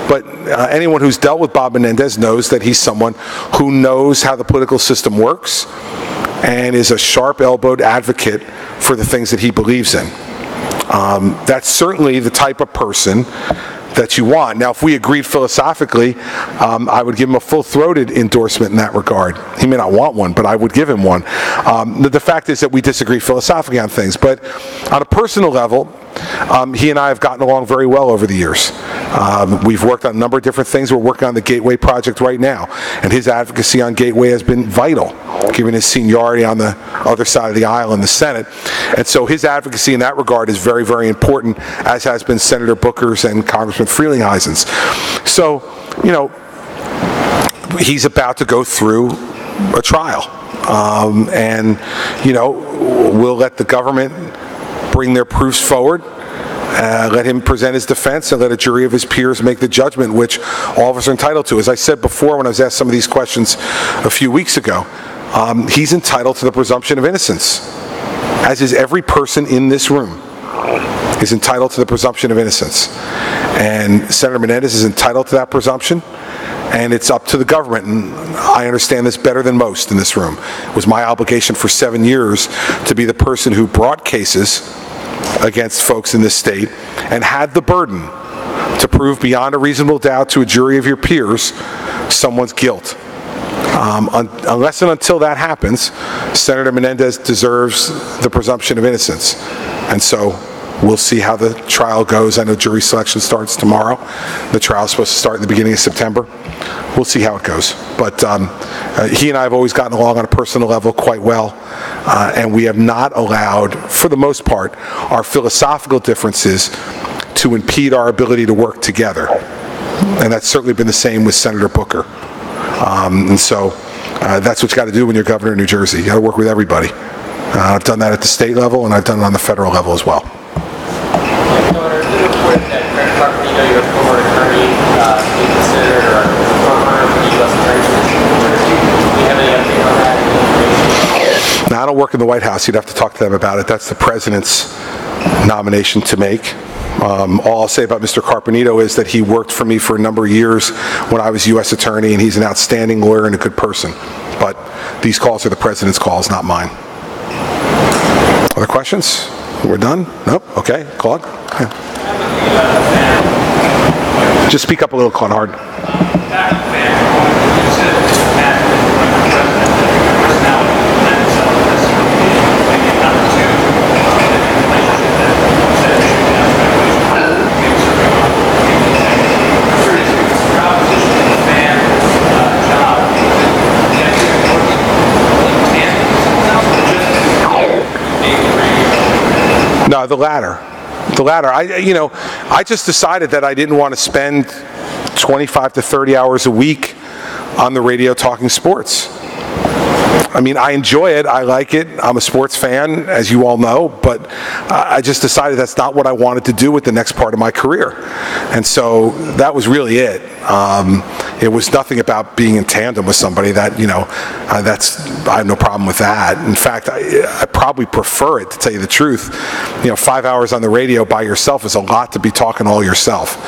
but anyone who's dealt with Bob Menendez knows that he's someone who knows how the political system works and is a sharp-elbowed advocate for the things that he believes in. That's certainly the type of person that you want. Now, if we agreed philosophically, I would give him a full-throated endorsement in that regard. He may not want one, but I would give him one. The fact is that we disagree philosophically on things, but on a personal level, he and I have gotten along very well over the years. We've worked on a number of different things. We're working on the Gateway project right now, and his advocacy on Gateway has been vital, given his seniority on the other side of the aisle in the Senate. And so his advocacy in that regard is very, very important, as has been Senator Booker's and Congressman Frelinghuysen's. So, he's about to go through a trial. And we'll let the government bring their proofs forward, let him present his defense, and let a jury of his peers make the judgment which all of us are entitled to. As I said before when I was asked some of these questions a few weeks ago, he's entitled to the presumption of innocence, as is every person in this room is entitled to the presumption of innocence. And Senator Menendez is entitled to that presumption, and it's up to the government, and I understand this better than most in this room. It was my obligation for 7 years to be the person who brought cases against folks in this state and had the burden to prove beyond a reasonable doubt to a jury of your peers someone's guilt. Unless and until that happens, Senator Menendez deserves the presumption of innocence. And so we'll see how the trial goes. I know jury selection starts tomorrow. The trial is supposed to start in the beginning of September. We'll see how it goes. But he and I have always gotten along on a personal level quite well, and we have not allowed, for the most part, our philosophical differences to impede our ability to work together. And that's certainly been the same with Senator Booker. And so that's what you got to do when you're governor of New Jersey. You got to work with everybody. I've done that at the state level, and I've done it on the federal level as well. Your former attorney, be considered, or former U.S. attorney. Do you have any update on that? Now, I don't work in the White House. You'd have to talk to them about it. That's the president's nomination to make. All I'll say about Mr. Carpenito is that he worked for me for a number of years when I was U.S. attorney, and he's an outstanding lawyer and a good person. But these calls are the president's calls, not mine. Other questions? We're done? Nope? Okay. Claude? Yeah. Just speak up a little, Claude Hard. No, the latter. The latter. I just decided that I didn't want to spend 25 to 30 hours a week on the radio talking sports. I mean, I enjoy it. I like it. I'm a sports fan, as you all know, but I just decided that's not what I wanted to do with the next part of my career. And so that was really it. It was nothing about being in tandem with somebody that, I have no problem with that. In fact, I probably prefer it, to tell you the truth. 5 hours on the radio by yourself is a lot to be talking all yourself.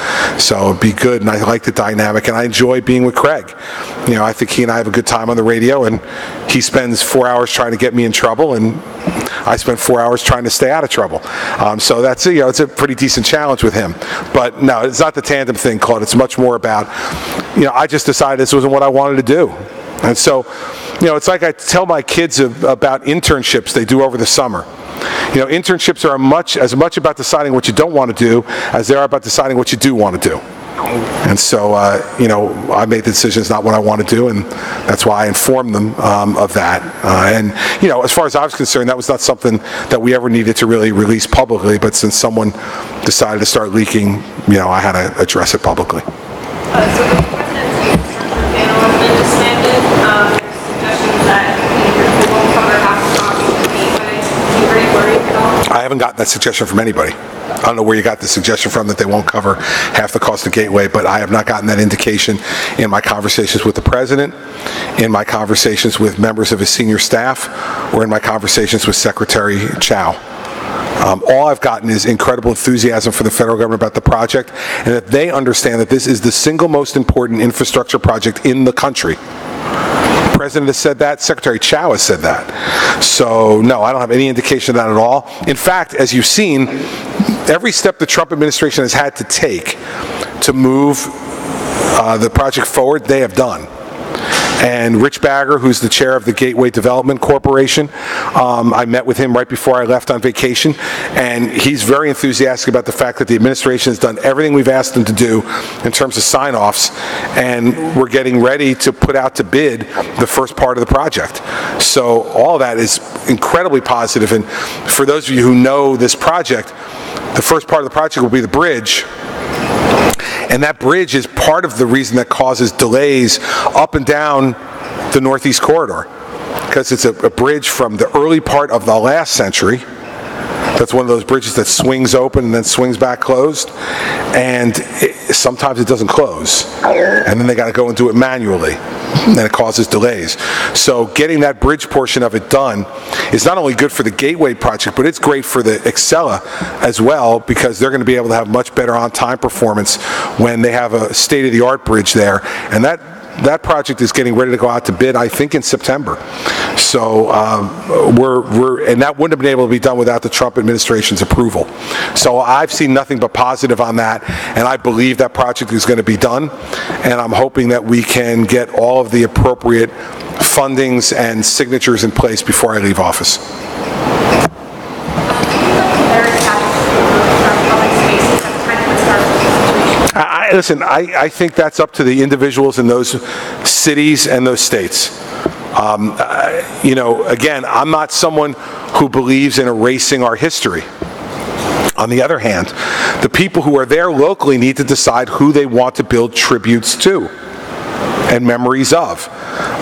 So it'd be good, and I like the dynamic, and I enjoy being with Craig. I think he and I have a good time on the radio, and he spends 4 hours trying to get me in trouble, and I spend 4 hours trying to stay out of trouble. So that's it's a pretty decent challenge with him. But no, it's not the tandem thing, Claude. It's much more about, I just decided this wasn't what I wanted to do. And so, it's like I tell my kids about internships they do over the summer. Internships are as much about deciding what you don't want to do as they are about deciding what you do want to do. And so, I made the decision it's not what I want to do, and that's why I informed them of that. And as far as I was concerned, that was not something that we ever needed to really release publicly, but since someone decided to start leaking, I had to address it publicly. So the presidency infrastructure panel has been disbanded. There's suggestions that it won't cover half the cost of the gateway. Are you worried at all? I haven't gotten that suggestion from anybody. I don't know where you got the suggestion from that they won't cover half the cost of Gateway, but I have not gotten that indication in my conversations with the president, in my conversations with members of his senior staff, or in my conversations with Secretary Chow. All I've gotten is incredible enthusiasm for the federal government about the project, and that they understand that this is the single most important infrastructure project in the country. The President has said that. Secretary Chow has said that. So, no, I don't have any indication of that at all. In fact, as you've seen, every step the Trump administration has had to take to move the project forward, they have done. And Rich Bagger, who's the chair of the Gateway Development Corporation, I met with him right before I left on vacation, and he's very enthusiastic about the fact that the administration has done everything we've asked them to do in terms of sign-offs, and we're getting ready to put out to bid the first part of the project. So all of that is incredibly positive, and for those of you who know this project, the first part of the project will be the bridge. And that bridge is part of the reason that causes delays up and down the Northeast Corridor, because it's a bridge from the early part of the last century. That's one of those bridges that swings open and then swings back closed, and sometimes it doesn't close, and then they got to go and do it manually, and it causes delays. So getting that bridge portion of it done is not only good for the Gateway project, but it's great for the Excella as well, because they're going to be able to have much better on-time performance when they have a state-of-the-art bridge there, and that project is getting ready to go out to bid, I think, in September. So and that wouldn't have been able to be done without the Trump administration's approval. So I've seen nothing but positive on that, and I believe that project is going to be done, and I'm hoping that we can get all of the appropriate fundings and signatures in place before I leave office. Listen, I think that's up to the individuals in those cities and those states. Again, I'm not someone who believes in erasing our history. On the other hand, the people who are there locally need to decide who they want to build tributes to and memories of.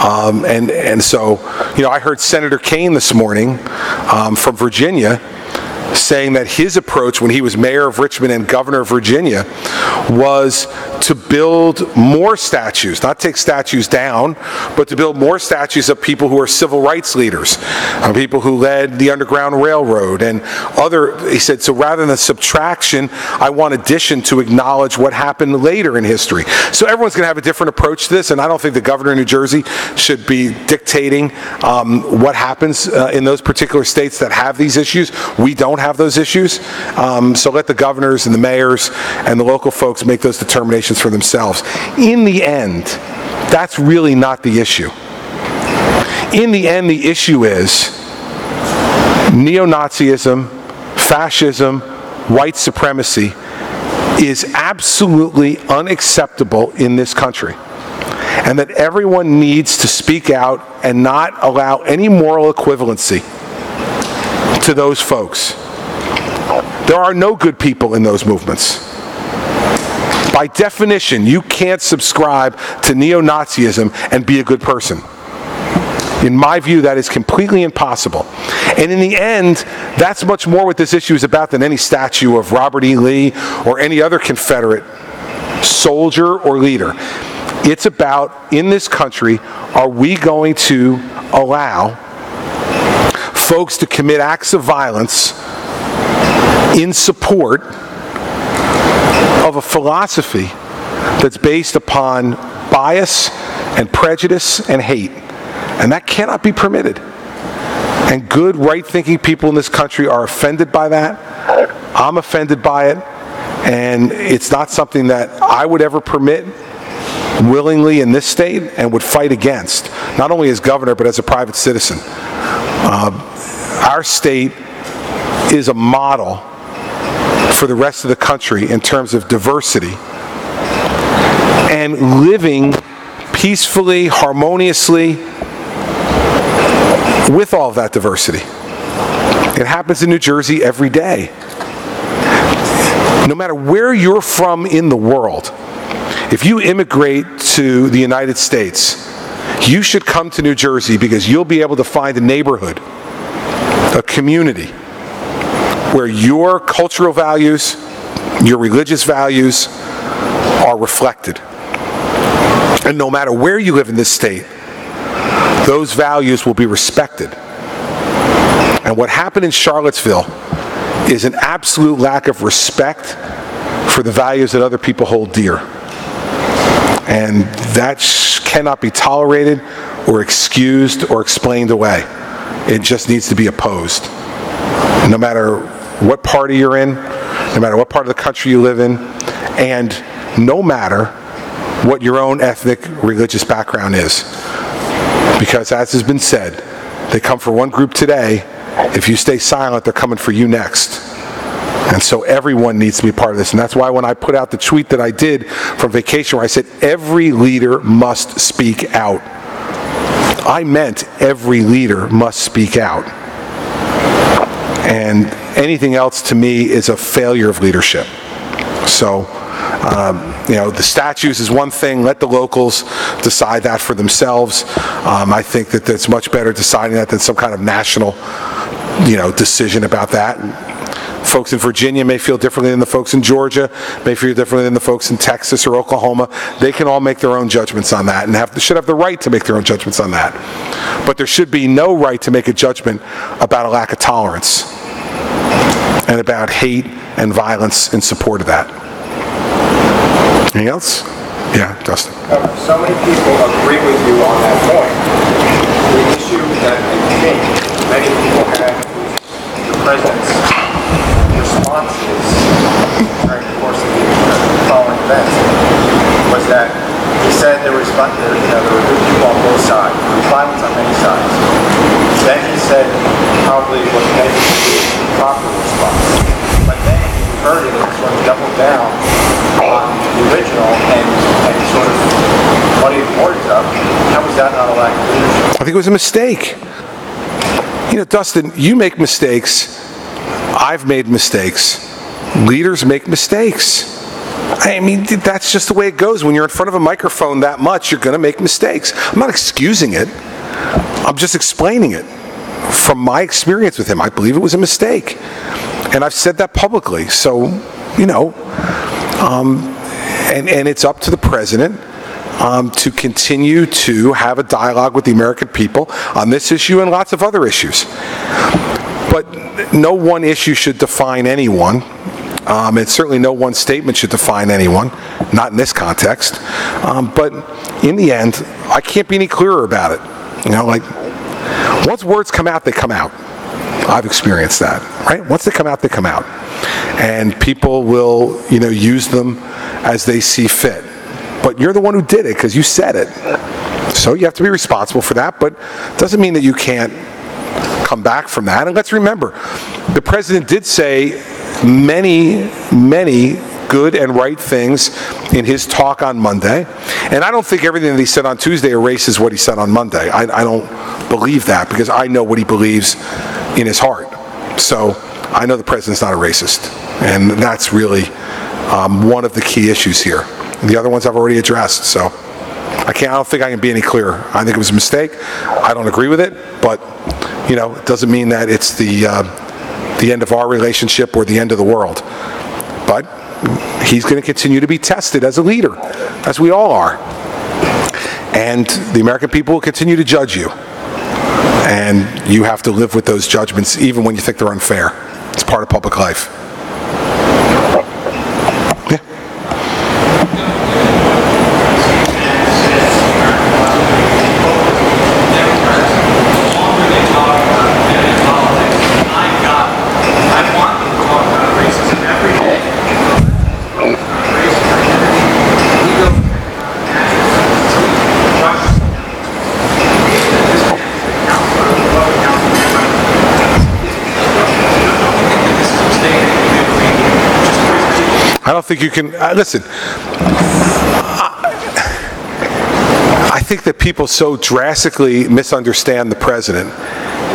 And so, I heard Senator Kaine this morning from Virginia saying that his approach when he was mayor of Richmond and governor of Virginia was to build more statues, not take statues down, but to build more statues of people who are civil rights leaders, people who led the Underground Railroad and he said, so rather than subtraction, I want addition to acknowledge what happened later in history. So everyone's going to have a different approach to this, and I don't think the governor of New Jersey should be dictating what happens in those particular states that have these issues. We don't have those issues, so let the governors and the mayors and the local folks make those determinations for themselves. In the end, that's really not the issue. In the end, the issue is neo-Nazism, fascism, white supremacy is absolutely unacceptable in this country, and that everyone needs to speak out and not allow any moral equivalency to those folks. There are no good people in those movements. By definition, you can't subscribe to neo-Nazism and be a good person. In my view, that is completely impossible. And in the end, that's much more what this issue is about than any statue of Robert E. Lee or any other Confederate soldier or leader. It's about, in this country, are we going to allow folks to commit acts of violence in support of a philosophy that's based upon bias and prejudice and hate. And that cannot be permitted. And good, right-thinking people in this country are offended by that. I'm offended by it. And it's not something that I would ever permit. willingly in this state and would fight against, not only as governor, but as a private citizen. Our state is a model for the rest of the country in terms of diversity and living peacefully, harmoniously with all of that diversity. It happens in New Jersey every day. No matter where you're from in the world, if you immigrate to the United States, you should come to New Jersey because you'll be able to find a neighborhood, a community, where your cultural values, your religious values are reflected. And no matter where you live in this state, those values will be respected. And what happened in Charlottesville is an absolute lack of respect for the values that other people hold dear. And that cannot be tolerated or excused or explained away. It just needs to be opposed. No matter what party you're in, no matter what part of the country you live in, and no matter what your own ethnic, religious background is. Because as has been said, they come for one group today. If you stay silent, they're coming for you next. And so everyone needs to be part of this. And that's why when I put out the tweet that I did from vacation where I said every leader must speak out, I meant every leader must speak out. And anything else to me is a failure of leadership. So, the statues is one thing. Let the locals decide that for themselves. I think that it's much better deciding that than some kind of national, decision about that. Folks in Virginia may feel differently than the folks in Georgia, may feel differently than the folks in Texas or Oklahoma. They can all make their own judgments on that and should have the right to make their own judgments on that. But there should be no right to make a judgment about a lack of tolerance and about hate and violence in support of that. Anything else? Yeah, Dustin. So many people agree with you on that point. The issue that I think many people had with the president's responses during the course of the following events was that he said there were good people on both sides, there was violence on many sides. Then he said probably what many people do is the proper response. But then we heard it and sort of doubled down on the original and sort of muddied the waters up. How was that not a lack of leadership? I think it was a mistake. Dustin, you make mistakes. I've made mistakes. Leaders make mistakes. I mean, that's just the way it goes. When you're in front of a microphone that much, you're going to make mistakes. I'm not excusing it. I'm just explaining it. From my experience with him, I believe it was a mistake. And I've said that publicly. So, and it's up to the president to continue to have a dialogue with the American people on this issue and lots of other issues. But no one issue should define anyone. And certainly no one statement should define anyone, not in this context. But in the end, I can't be any clearer about it. Once words come out, they come out. I've experienced that, right? Once they come out, they come out. And people will, use them as they see fit. But you're the one who did it because you said it. So you have to be responsible for that, but it doesn't mean that you can't come back from that. And let's remember, the president did say many, many good and right things in his talk on Monday. And I don't think everything that he said on Tuesday erases what he said on Monday. I don't believe that because I know what he believes in his heart. So I know the president's not a racist. And that's really one of the key issues here. The other ones I've already addressed. So I don't think I can be any clearer. I think it was a mistake. I don't agree with it, but it doesn't mean that it's the end of our relationship or the end of the world. But he's going to continue to be tested as a leader, as we all are. And the American people will continue to judge you. And you have to live with those judgments even when you think they're unfair. It's part of public life. Yeah. I don't think you can, listen, I think that people so drastically misunderstand the president.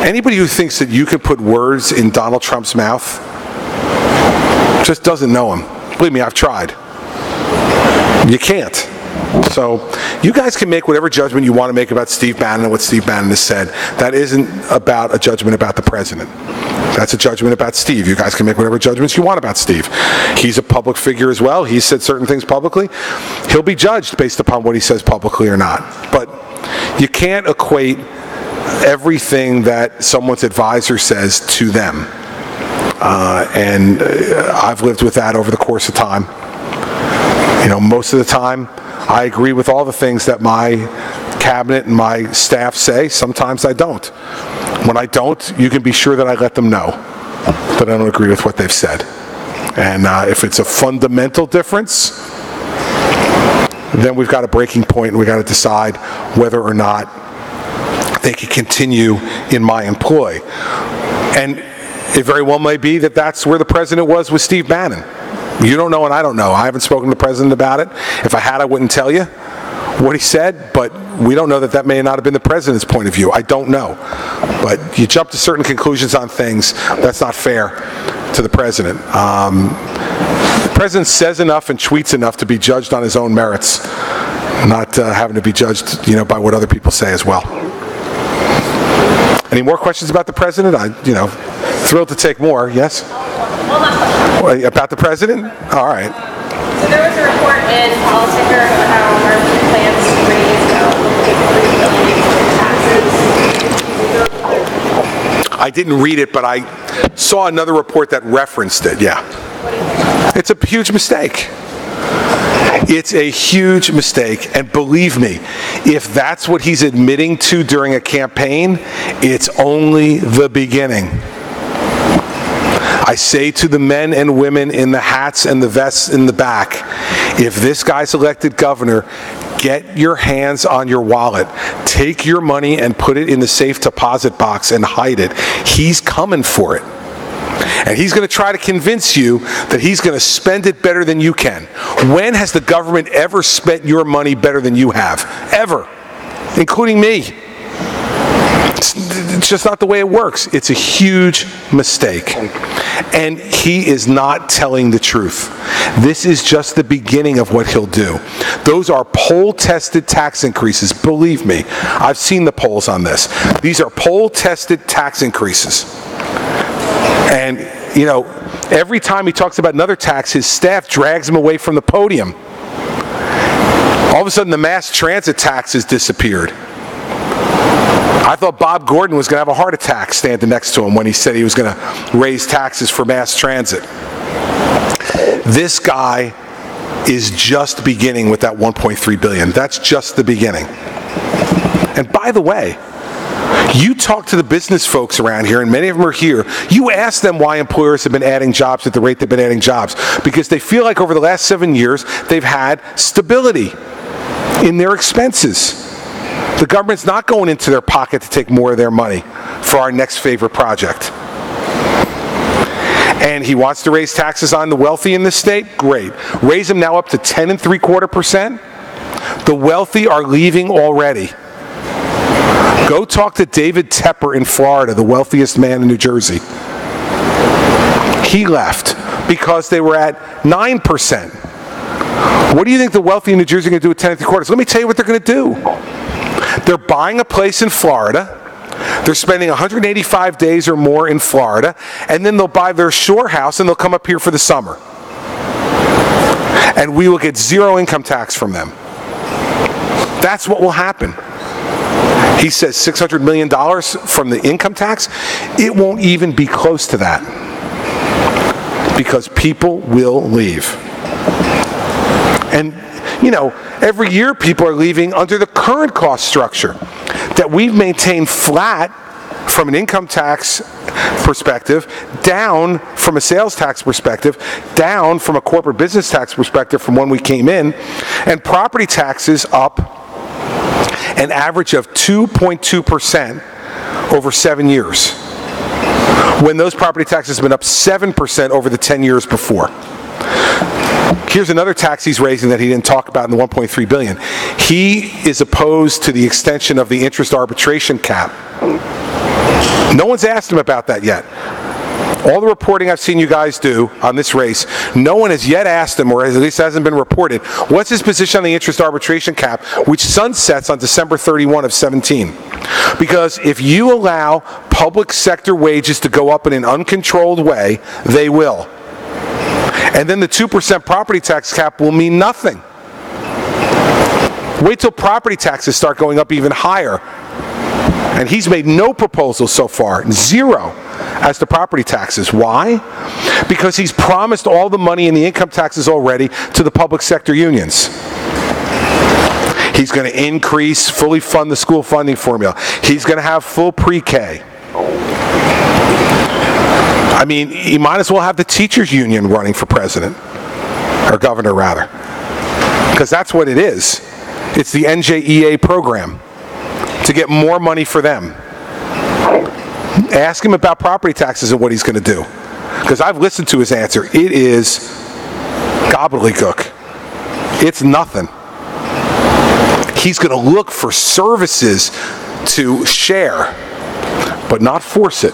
Anybody who thinks that you can put words in Donald Trump's mouth just doesn't know him. Believe me, I've tried. You can't. So you guys can make whatever judgment you want to make about Steve Bannon and what Steve Bannon has said. That isn't about a judgment about the president. That's a judgment about Steve. You guys can make whatever judgments you want about Steve. He's a public figure as well. He's said certain things publicly. He'll be judged based upon what he says publicly or not. But you can't equate everything that someone's advisor says to them. And I've lived with that over the course of time. You know, most of the time, I agree with all the things that my cabinet and my staff say. Sometimes I don't. When I don't, you can be sure that I let them know that I don't agree with what they've said. And if it's a fundamental difference, then we've got a breaking point and we've got to decide whether or not they can continue in my employ. And it very well may be that that's where the president was with Steve Bannon. You don't know and I don't know. I haven't spoken to the president about it. If I had, I wouldn't tell you what he said, but we don't know that that may not have been the president's point of view. I don't know. But you jump to certain conclusions on things, that's not fair to the president. The president says enough and tweets enough to be judged on his own merits, not having to be judged, you know, by what other people say as well. Any more questions about the president? Thrilled to take more. Yes? One last question. About the president? All right. So there was a report in Politicker about how our plans to raise taxes. I didn't read it, but I saw another report that referenced it, yeah. What do you think about that? It's a huge mistake. It's a huge mistake, and believe me, if that's what he's admitting to during a campaign, it's only the beginning. I say to the men and women in the hats and the vests in the back, if this guy's elected governor, get your hands on your wallet. Take your money and put it in the safe deposit box and hide it. He's coming for it. And he's going to try to convince you that he's going to spend it better than you can. When has the government ever spent your money better than you have? Ever. Including me. It's just not the way it works. It's a huge mistake. And he is not telling the truth. This is just the beginning of what he'll do. Those are poll-tested tax increases. Believe me, I've seen the polls on this. These are poll-tested tax increases. And, you know, every time he talks about another tax, his staff drags him away from the podium. All of a sudden, the mass transit tax has disappeared. I thought Bob Gordon was going to have a heart attack standing next to him when he said he was going to raise taxes for mass transit. This guy is just beginning with that $1.3 billion. That's just the beginning. And by the way, you talk to the business folks around here, and many of them are here, you ask them why employers have been adding jobs at the rate they've been adding jobs. Because they feel like over the last 7 years, they've had stability in their expenses. The government's not going into their pocket to take more of their money for our next favorite project. And he wants to raise taxes on the wealthy in this state? Great. Raise them now up to 10.75%. The wealthy are leaving already. Go talk to David Tepper in Florida, the wealthiest man in New Jersey. He left because they were at 9%. What do you think the wealthy in New Jersey are going to do with 10.75%? Let me tell you what they're going to do. They're buying a place in Florida. They're spending 185 days or more in Florida, and then they'll buy their shore house and they'll come up here for the summer. And we will get zero income tax from them. That's what will happen. He says $600 million from the income tax. It won't even be close to that because people will leave. And, you know, every year people are leaving under the current cost structure that we've maintained flat from an income tax perspective, down from a sales tax perspective, down from a corporate business tax perspective from when we came in, and property taxes up an average of 2.2% over 7 years, when those property taxes have been up 7% over the 10 years before. Here's another tax he's raising that he didn't talk about in the $1.3 billion. He is opposed to the extension of the interest arbitration cap. No one's asked him about that yet. All the reporting I've seen you guys do on this race, no one has yet asked him, or at least hasn't been reported, what's his position on the interest arbitration cap, which sunsets on December 31 of 17. Because if you allow public sector wages to go up in an uncontrolled way, they will. And then the 2% property tax cap will mean nothing. Wait till property taxes start going up even higher. And he's made no proposals so far, zero, as to property taxes. Why? Because he's promised all the money in the income taxes already to the public sector unions. He's going to increase, fully fund the school funding formula. He's going to have full pre-K. I mean, you might as well have the teachers union running for president, or governor rather, because that's what it is. It's the NJEA program to get more money for them. Ask him about property taxes and what he's going to do, because I've listened to his answer. It is gobbledygook. It's nothing. He's going to look for services to share, but not force it.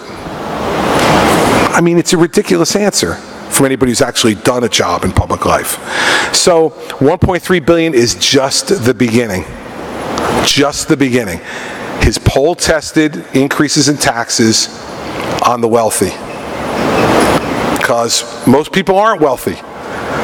I mean, it's a ridiculous answer from anybody who's actually done a job in public life. So $1.3 billion is just the beginning. Just the beginning. His poll-tested increases in taxes on the wealthy, because most people aren't wealthy.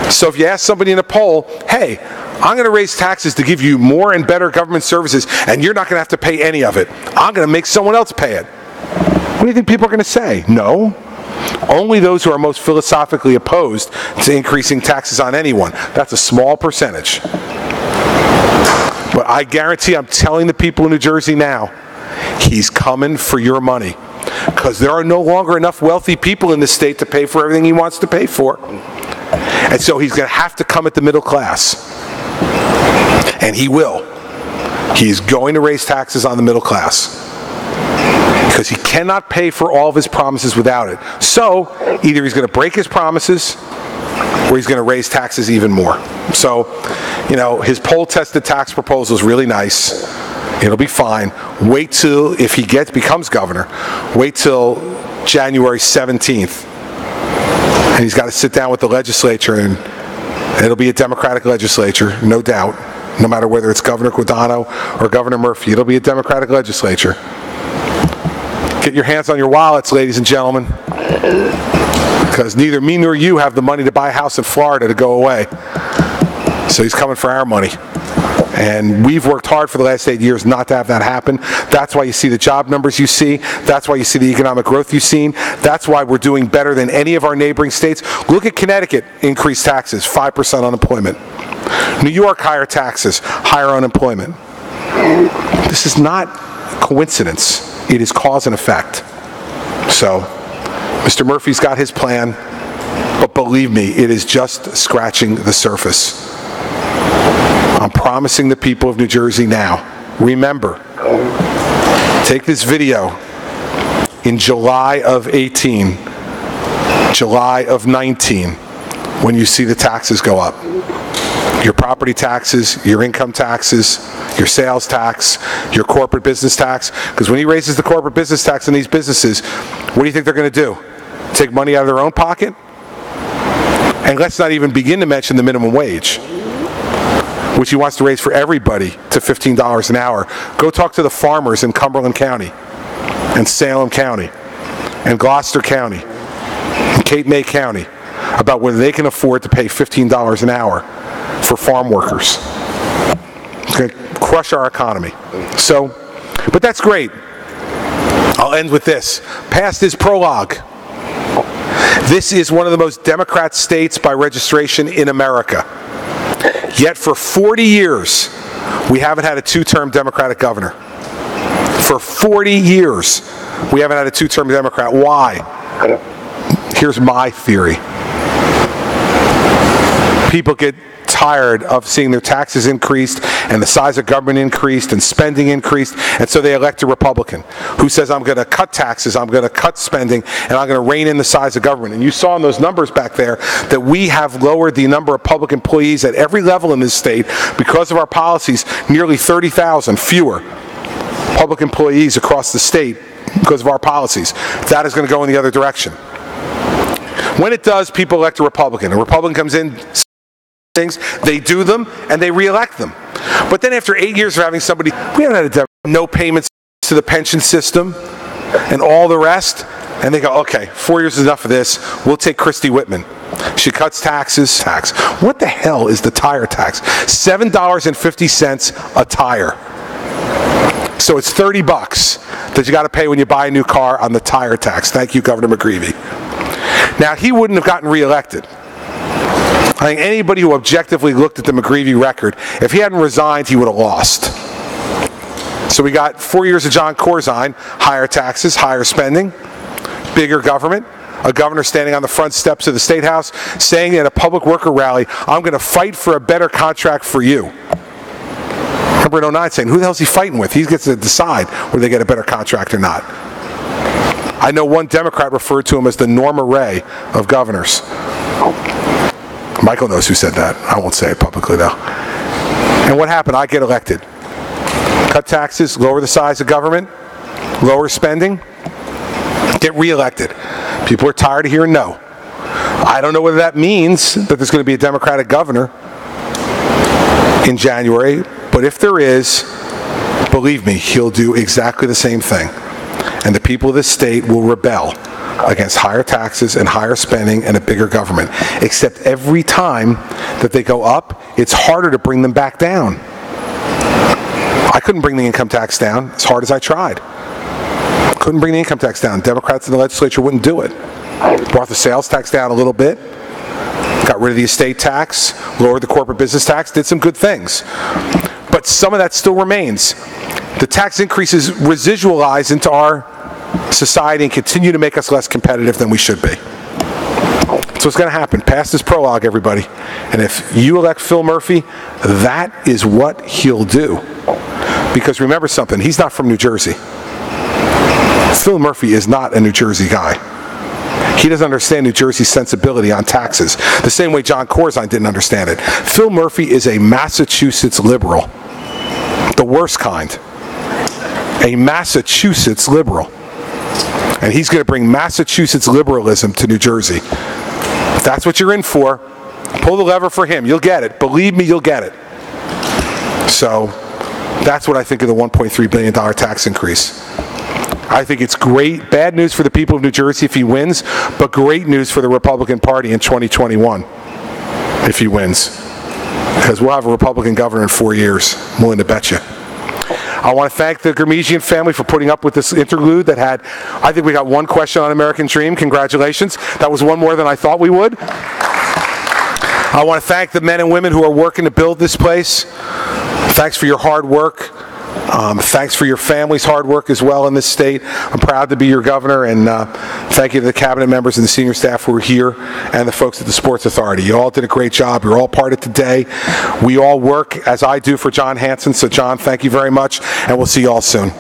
So if you ask somebody in a poll, hey, I'm going to raise taxes to give you more and better government services, and you're not going to have to pay any of it. I'm going to make someone else pay it. What do you think people are going to say? No. Only those who are most philosophically opposed to increasing taxes on anyone. That's a small percentage. But I guarantee, I'm telling the people in New Jersey now, he's coming for your money. Because there are no longer enough wealthy people in this state to pay for everything he wants to pay for. And so he's going to have to come at the middle class. And he will. He's going to raise taxes on the middle class, because he cannot pay for all of his promises without it. So either he's going to break his promises, or he's going to raise taxes even more. So, you know, his poll-tested tax proposal is really nice. It'll be fine. Wait till, if he becomes governor, wait till January 17th. And he's got to sit down with the legislature, and it'll be a Democratic legislature, no doubt. No matter whether it's Governor Guadagno or Governor Murphy, it'll be a Democratic legislature. Get your hands on your wallets, ladies and gentlemen, because neither me nor you have the money to buy a house in Florida to go away. So he's coming for our money. And we've worked hard for the last 8 years not to have that happen. That's why you see the job numbers you see. That's why you see the economic growth you've seen. That's why we're doing better than any of our neighboring states. Look at Connecticut, increased taxes, 5% unemployment. New York, higher taxes, higher unemployment. This is not coincidence. It is cause and effect. So, Mr. Murphy's got his plan, but believe me, it is just scratching the surface. I'm promising the people of New Jersey now, remember, take this video in July of 18, July of 19, when you see the taxes go up. Your property taxes, your income taxes, your sales tax, your corporate business tax. Because when he raises the corporate business tax on these businesses, what do you think they're going to do? Take money out of their own pocket? And let's not even begin to mention the minimum wage, which he wants to raise for everybody to $15 an hour. Go talk to the farmers in Cumberland County, and Salem County, and Gloucester County, and Cape May County, about whether they can afford to pay $15 an hour for farm workers. It's going to crush our economy. So, but that's great. I'll end with this. Past is prologue. This is one of the most Democrat states by registration in America. Yet for 40 years, we haven't had a two-term Democratic governor. For 40 years, we haven't had a two-term Democrat. Why? Here's my theory. People get tired of seeing their taxes increased and the size of government increased and spending increased, and so they elect a Republican who says, I'm going to cut taxes, I'm going to cut spending, and I'm going to rein in the size of government. And you saw in those numbers back there that we have lowered the number of public employees at every level in this state because of our policies, nearly 30,000 fewer public employees across the state because of our policies. That is going to go in the other direction. When it does, people elect a Republican. A Republican comes in, things, they do them, and they re-elect them. But then after 8 years of having somebody, we haven't had no payments to the pension system and all the rest, and they go, okay, 4 years is enough of this, we'll take Christie Whitman. She cuts taxes. What the hell is the tire tax? $7.50 a tire. So it's $30 that you got to pay when you buy a new car on the tire tax. Thank you, Governor McGreevey. Now, he wouldn't have gotten reelected. I think anybody who objectively looked at the McGreevey record, if he hadn't resigned, he would have lost. So we got 4 years of John Corzine, higher taxes, higher spending, bigger government, a governor standing on the front steps of the State House saying at a public worker rally, I'm going to fight for a better contract for you. Remember in 09 saying, who the hell is he fighting with? He gets to decide whether they get a better contract or not. I know one Democrat referred to him as the Norma Ray of governors. Michael knows who said that. I won't say it publicly, though. And what happened? I get elected. Cut taxes, lower the size of government, lower spending, get reelected. People are tired of hearing no. I don't know whether that means that there's going to be a Democratic governor in January, but if there is, believe me, he'll do exactly the same thing. And the people of this state will rebel against higher taxes and higher spending and a bigger government. Except every time that they go up, it's harder to bring them back down. I couldn't bring the income tax down as hard as I tried. Couldn't bring the income tax down. Democrats in the legislature wouldn't do it. Brought the sales tax down a little bit, got rid of the estate tax, lowered the corporate business tax, did some good things. But some of that still remains. The tax increases residualize into our society and continue to make us less competitive than we should be. So what's going to happen? Pass this prologue, everybody. And if you elect Phil Murphy, that is what he'll do. Because remember something, he's not from New Jersey. Phil Murphy is not a New Jersey guy. He doesn't understand New Jersey's sensibility on taxes, the same way John Corzine didn't understand it. Phil Murphy is a Massachusetts liberal, the worst kind. A Massachusetts liberal. And he's going to bring Massachusetts liberalism to New Jersey. If that's what you're in for, pull the lever for him. You'll get it. Believe me, you'll get it. So that's what I think of the $1.3 billion tax increase. I think it's great, bad news for the people of New Jersey if he wins, but great news for the Republican Party in 2021 if he wins. Because we'll have a Republican governor in 4 years, I'm willing to bet you. I want to thank the Gurmesian family for putting up with this interlude that had, I think we got one question on American Dream. Congratulations. That was one more than I thought we would. I want to thank the men and women who are working to build this place. Thanks for your hard work. Thanks for your family's hard work as well in this state. I'm proud to be your governor, and thank you to the cabinet members and the senior staff who are here and the folks at the Sports Authority. You all did a great job. You're all part of today. We all work, as I do, for John Hanson. So, John, thank you very much, and we'll see you all soon.